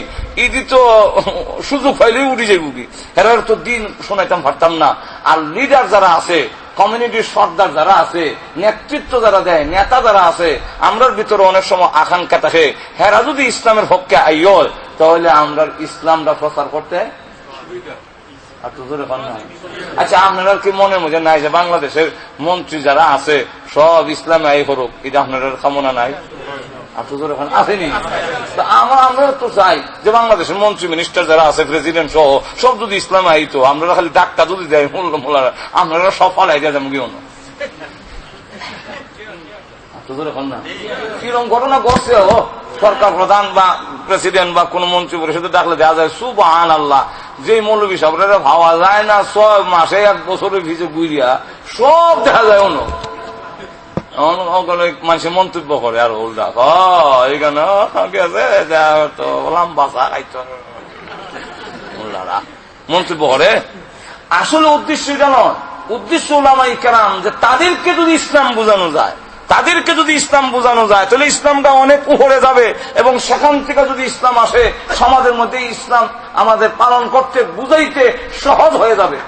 ইদি তো সুযোগ পাইলেই উঠে যাইব কি, এরার তো দিন শোনাইতাম পারতাম না। আর লিডার যারা আছে, কমিউনিটির সর্দার যারা আছে, নেতৃত্ব যারা দেয়, নেতা যারা আছে, আমরার ভিতরে অনেক সময় আকাঙ্ক্ষা থাকে, হেরা যদি ইসলামের পক্ষে আইয় তাহলে আমরা ইসলামটা প্রচার করতে। আচ্ছা, আপনারা কি মনে মধ্যে নাই যে বাংলাদেশের মন্ত্রী যারা আছে সব ইসলামে আই করুক, এটা আপনার কামনা নাই? আসেনি? আমরা তো চাই যে বাংলাদেশের মন্ত্রী মিনিস্টার যারা আছে, প্রেসিডেন্ট সহ সব যদি ইসলামে আইতো, আমরা খালি ডাক্তার যদি দেয় মোল্লা, আপনারা সব ফালাই দেওয়া যাবো কেউ না। কিরকম ঘটনা ঘটছে, সরকার প্রধান বা প্রেসিডেন্ট বা কোন মন্ত্রী পরিষদে ডাকলে দেওয়া যায় সুবহানাল্লাহ, যে মৌলবী সাহেবরা ভাবা যায় না 6 মাসে 1 বছরের ভিতরে গুইয়া সব দেখা যায়। মানুষের মন্তব্য করে আর উল্টা এখানে মন্তব্য করে। আসলে উদ্দেশ্য এটা নয়, উদ্দেশ্য উলামায়ে কেরাম যে তাদেরকে যদি ইসলাম বোঝানো যায়, তাদেরকে যদি ইসলাম বোঝানো যায় তাহলে ইসলামটা অনেক উপরে যাবে, এবং সেখান থেকে যদি ইসলাম আসে সমাজের মধ্যে ইসলাম আমাদের পালন করতে বুঝাইতে সহজ হয়ে যাবে।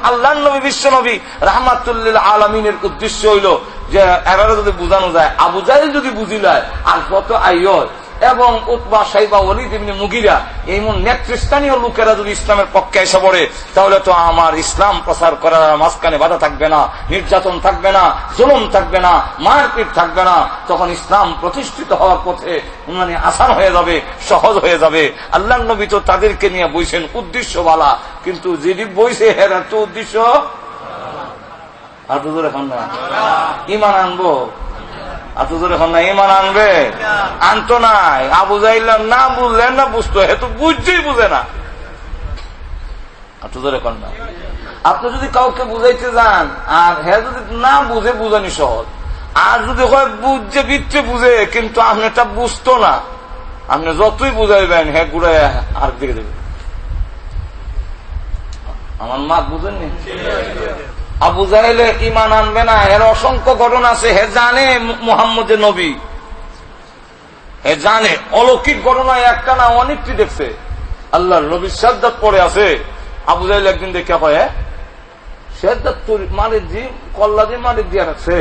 আল্লাহ নবী বিশ্ব নবী রাহমাতুল আলামিনের উদ্দেশ্য হইল যে এরা যদি বুঝানো যায়, আবু জাহেল যদি বুঝিলায় আর কত আইয় এবং উতবা, শাইবা, ওয়ালিদ ইবনে মুগিরা এমন নেতৃস্থানীয় লোকেরা যদি ইসলামের পক্ষে এসে পড়ে, তাহলে তো আমার ইসলাম প্রচার করার মাঝখানে বাধা থাকবে না, নির্যাতন থাকবে না, জুলুম থাকবে না, মারপিট থাকবে না, তখন ইসলাম প্রতিষ্ঠিত হওয়ার পথে মানে আসান হয়ে যাবে, সহজ হয়ে যাবে। আল্লাহ নবী তো তাদেরকে নিয়ে বইছেন উদ্দেশ্য বালা, কিন্তু যেটি বইছে এর তো উদ্দেশ্য আর দুজোর এখন না ইমান আনবো, ইমান আনবে, আনতো নাই। আবু জাহেল না বুঝলেন না বুঝতো, হে তো বুঝতেই বুঝে না। আপনি যদি কাউকে বুঝাইতে যান আর হে যদি না বুঝে, বুঝানি সহজ। আর যদি হয় বুঝছে বিচ্ছে বুঝে কিন্তু আপনি এটা বুঝতো না, আপনি যতই বুঝাইবেন হে ঘুরে আর দিকে দেবে। আমার মা বুঝেননি? আবু জাহেলে ইমান আনবে না, এর অসংখ্য ঘটনা আছে। হে জানে মুহাম্মদের নবী, হে জানে অলৌকিক ঘটনা একটা না অনেকটি দেখছে। আল্লাহর নবীর শাহাদাত পড়ে আছে। আবু জাহেল একদিন দেখে কয় সেজদা মালিক জি কল্লা দিয়ে মালিক দিয়ে রাখছে,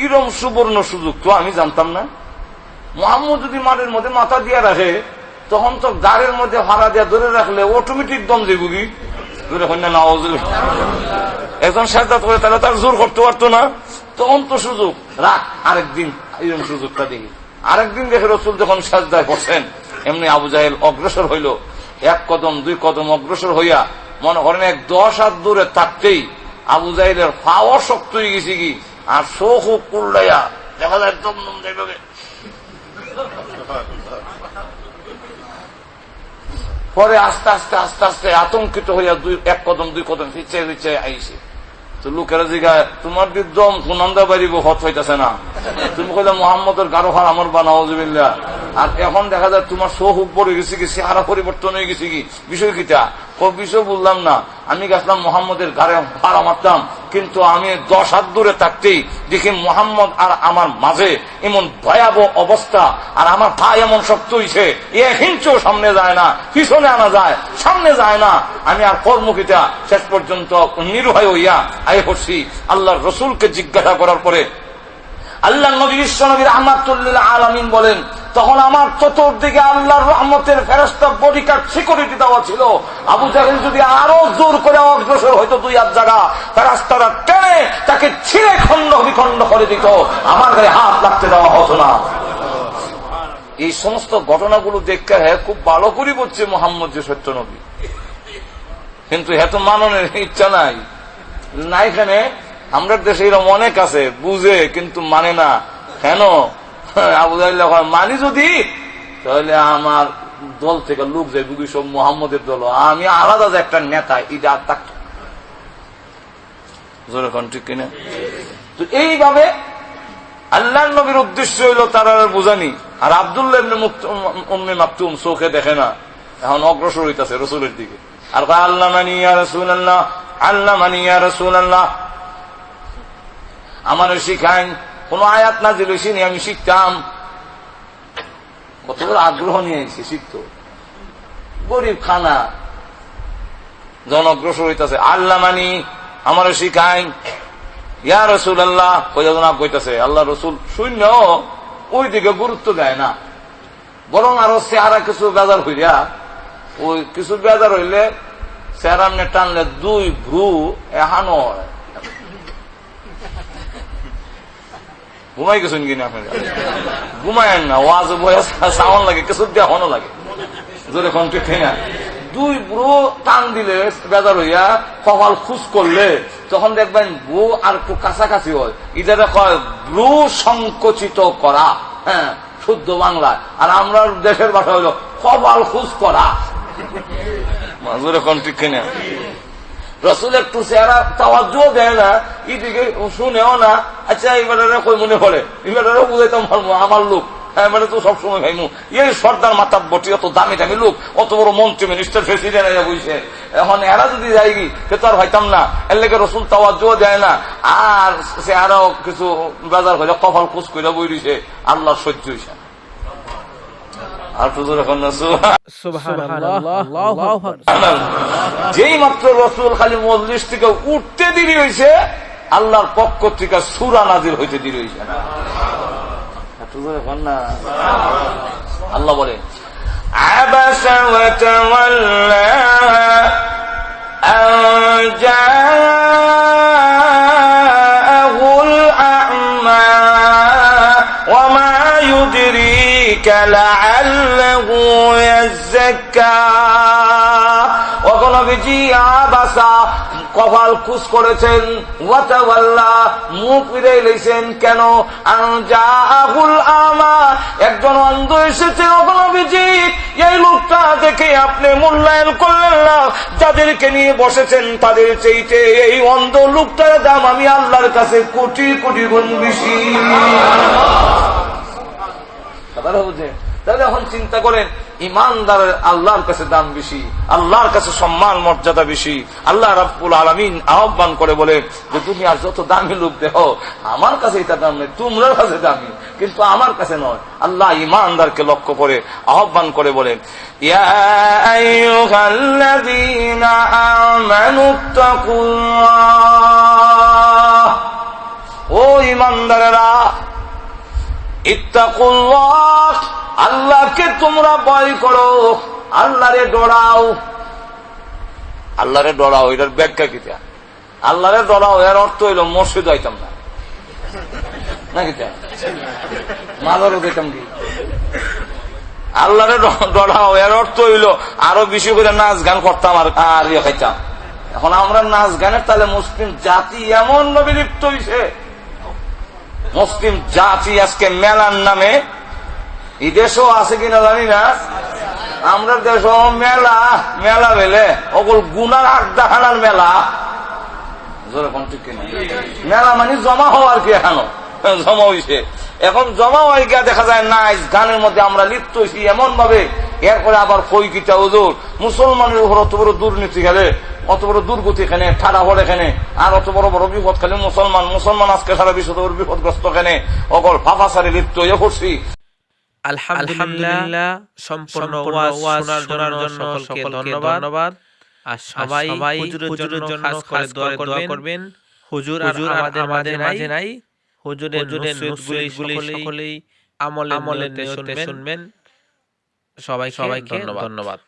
এরম সুবর্ণ সুযোগ তো আমি জানতাম না। মোহাম্মদ যদি মাটির মধ্যে মাথা দিয়ে রাখে তখন তো গাড়ির মধ্যে ভাড়া দিয়ে ধরে রাখলে অটোমেটিক দম দেবুগি এখন সেজদা করে তাহলে তার জোর করতে পারতো না, তখন তো সুযোগ রাখ আরেকদিন এরকম সুযোগটা দেখি। আরেকদিন দেখে রসুল যখন সেজদায় বসেন এমনি আবু জাহেল অগ্রসর হইল, এক কদম দুই কদম অগ্রসর হইয়া মনে করেন 10 হাত দূরে থাকতেই আবু জাহেলের পাওয়া শক্ত হয়ে গেছে কি, আর চোখ কুল্লাইয়া দেখা যায় একদম পরে আস্তে আস্তে আস্তে আস্তে আতঙ্কিত হইয়া এক কদম দুই কদম পিছিয়ে পিছিয়ে আইসে। তো লোকেরা জিগায় তোমার দম সুনন্দা বাড়ি হত হইতেছে না, তুমি কইলে মোহাম্মদের গারো হার আমার বানাউজুবিল্লাহ, আর এখন দেখা যায় তোমার চোখ পড়ে গেছে কি, চেহারা পরিবর্তন হয়ে গেছে কি, বিষয় কিটা? বিষয় বললাম না, আমি গেছিলাম মোহাম্মদের গাড়ে হারা মারতাম, কিন্তু আমি 10 হাত দূরে থাকতেই দেখি মোহাম্মদ আর আমার মাঝে এমন ভয়াবহ অবস্থা, আর আমার ভাই এমন শক্ত হইছে, হিংচেও সামনে যায় না, পিছনে আনা যায়, সামনে যায় না। আমি আর কর্মকিটা শেষ পর্যন্ত নিরুপায় হইয়া আয় করছি। আল্লাহর রসুলকে জিজ্ঞাসা করার পরে আল্লাহ নবী বিশ্ব নবী রাহমাতুল্লিল আলামিন বলেন, তখন আমার চতুর্দিকে আল্লাহর রহমতের ফেরেশতা বডিগার্ড সিকিউরিটি দেওয়া ছিল। আবু জাহেল যদি আরো জোর করে অগ্রসর হয়তো 2 হাত জায়গা ফেরেশতারা টেনে তাকে ছিঁড়ে খণ্ড বিখণ্ড করে দিত, আমার গায়ে হাত লাগতে দেওয়া হতো না। এই সমস্ত ঘটনাগুলো দেখতে হ্যাঁ খুব ভালো করে বলছে মোহাম্মদ যে সত্য নবী, কিন্তু এত মাননের ইচ্ছা নাই না। এখানে আমরা দেশে এরকম অনেক আছে বুঝে কিন্তু মানে না। কেন আবু জাহেল মানি যদি, তাহলে আমার দল থেকে লোক যায় বুঝি সব মোহাম্মদের দল, আমি আলাদা যে একটা নেতা এটা থাকতো ঠিক কিনা। তো এইভাবে আল্লাহ নবীর উদ্দেশ্য হইল তারা বুঝানি। আর আব্দুল্লাহ ইবনে উম্মে মাকতুম চোখে দেখে না, এখন অগ্রসর হইতাছে রসুলের দিকে, আর আল্লাহ মানি ইয়া রাসূলুল্লাহ, আল্লাহ মানি ইয়া রাসূলুল্লাহ, আমার শিখাইন। কোন আয়াত নাযিল হইছে আমি শিখতাম, কত বড় আগ্রহ নিয়ে আইছি শিখত। গরিব খানা জন অগ্রসর হইতাছে, আল্লাহ মানি আমার শিখাইন ইয়া রাসূলুল্লাহ কইতাছে। আল্লাহ রসুল শূন্য ওই দিকে গুরুত্ব দেয় না, বরং আরো চেহারা কিছু বেজার হইয়া, ওই কিছু বেজার হইলে চেহারা টানলে 2 ভ্রু এহানো হয়। ঘুমাই গেছেন কিনা আপনারা? ঘুমায়েন না, ওয়াজ বয়স সাউন্ড লাগে, কিছু দেখানো লাগে জোরে কণ্ঠে ঠেঙা। 2 ভ্রু টান দিলে বেজার হইয়া কপাল খুশ করলে তখন দেখবেন ভ্রু আর একটু কাছাকাছি হয়, এটা কয় ভ্রু সংকুচিত করা, হ্যাঁ শুদ্ধ বাংলায়। আর আমরা দেশের ভাষা হইল কপাল খুশ করা, জোরে কণ্ঠে কিনা। রসুল একটু চেহারা তাওয়াজ্জু দেয় না, এদিকে শুনেও না। আচ্ছা এবারে কই মনে পড়ে, এবারে বুঝাইতাম আমার লোক, হ্যাঁ মানে তো সবসময় ভাইমু এই সর্দার মাতাব বটি, অত দামি দামি লোক, অত বড় মন্ত্রী মিনিস্টার প্রেসিডেন্ট বুঝছে। এখন এরা যদি যাই কি সে তো আর হইতাম না, এর লেগে রসুল তাওয়াজ্জু দেয় না। আর চেহারাও কিছু বাজার হয়ে কপাল খুশ করে বই দিছে, আল্লাহ সহ্য হইছে। যেই মাত্র রসুল খালি মজলিস থেকে উঠতে দেরি হয়েছে, আল্লাহর পক্ষ থেকে সূরা নাযিল হইতে দেরি হয়েছে না। আল্লাহ বলে আবাসা ওয়া তাওয়াল্লা আন জাআহুল আ'মা ওয়া মা ইউদরিকা লাআল্লাহু ইয়াযাক্কা। নবীজি আবাসা কপাল খুশ করেছেন, ওয়া তাওয়াল্লা মুখ ফিরে লইছেন। কেন? আনজাহুল আমা, একজন অন্ধ এসেছে। নবীজি এই লোকটা দেখে আপনি মূল্যায়ন করলেন না, যাদেরকে নিয়ে বসেছেন তাদের চাইতে এই অন্ধ লোকটার দাম আমি আল্লাহর কাছে কোটি কোটি গুণ বেশি। তাহলে এখন চিন্তা করেন, ইমানদারের আল্লাহর কাছে দাম বেশি, আল্লাহর কাছে সম্মান মর্যাদা বেশি। আল্লাহ রাব্বুল আলামিন আহ্বান করে বলে যে তুমি আর যত দামি লোক দেখো, আমার কাছে এটা দাম নেই, তোমরা কাছে দামি, কিন্তু আমার কাছে নয়। আল্লাহ ইমানদারকে লক্ষ্য করে আহ্বান করে বলেন, ইয়া আইয়ুহাল্লাযীনা আমানুত্তাকুল্লাহ ইমানদারেরা, ইত্তাকুল্লাহ, আল্লাহকে তোমরা ভয় করো, আল্লাহরে ডরাও। আল্লাহরে ডরাও, এটার ব্যাখ্যা কি? আল্লাহরে ডরাও এর অর্থ হইল মসজিদ হইতাম না, নাকি মাজারও যেতাম কি? আল্লাহরে ডরাও এর অর্থ হইল আরো বেশি করে নাচ গান করতাম আর ইয়ে খাইতাম। এখন আমরা নাচ গানের তাহলে মুসলিম জাতি এমন ভাবে লিপ্ত হয়েছে, মুসলিম জাতি আজকে মেলার নামে, এই দেশও আছে কিনা জানি না, আমরা দেশ মেলা মেলা বেলে ওগুল গুনার আড্ডা খানার মেলা, মেলা মানে জমা হওয়ার কি, এখানো জমা হয়েছে। এখন জমা হয়ে গিয়া দেখা যায় নাচ গানের মধ্যে আমরা লিপ্ত হয়েছি এমন ভাবে। এরপরে আবার কই কিটা হুজুর মুসলমানের উপর অত বড় দুর্নীতি খেলে, অত বড় দুর্গতি এখানে, ঠাড়া হল এখানে, আর অত বড় বড় বিপদ খালি মুসলমান আজকে সারা বিশ্ব বিপদগ্রস্ত এখানে অকল ফাফাসারে লিপ্ত হয়ে পড়ছি। আলহামদুলিল্লাহ, সম্পূর্ণ ওয়াজ শোনার জন্য সকলকে ধন্যবাদ। আর সবাই হুজুরের জন্য খাস করে দোয়া করবেন। হুজুর আমাদের মাঝে নাই, হুজুরের নসিহতগুলি সকলেই আমলে শুনবেন। সবাইকে ধন্যবাদ।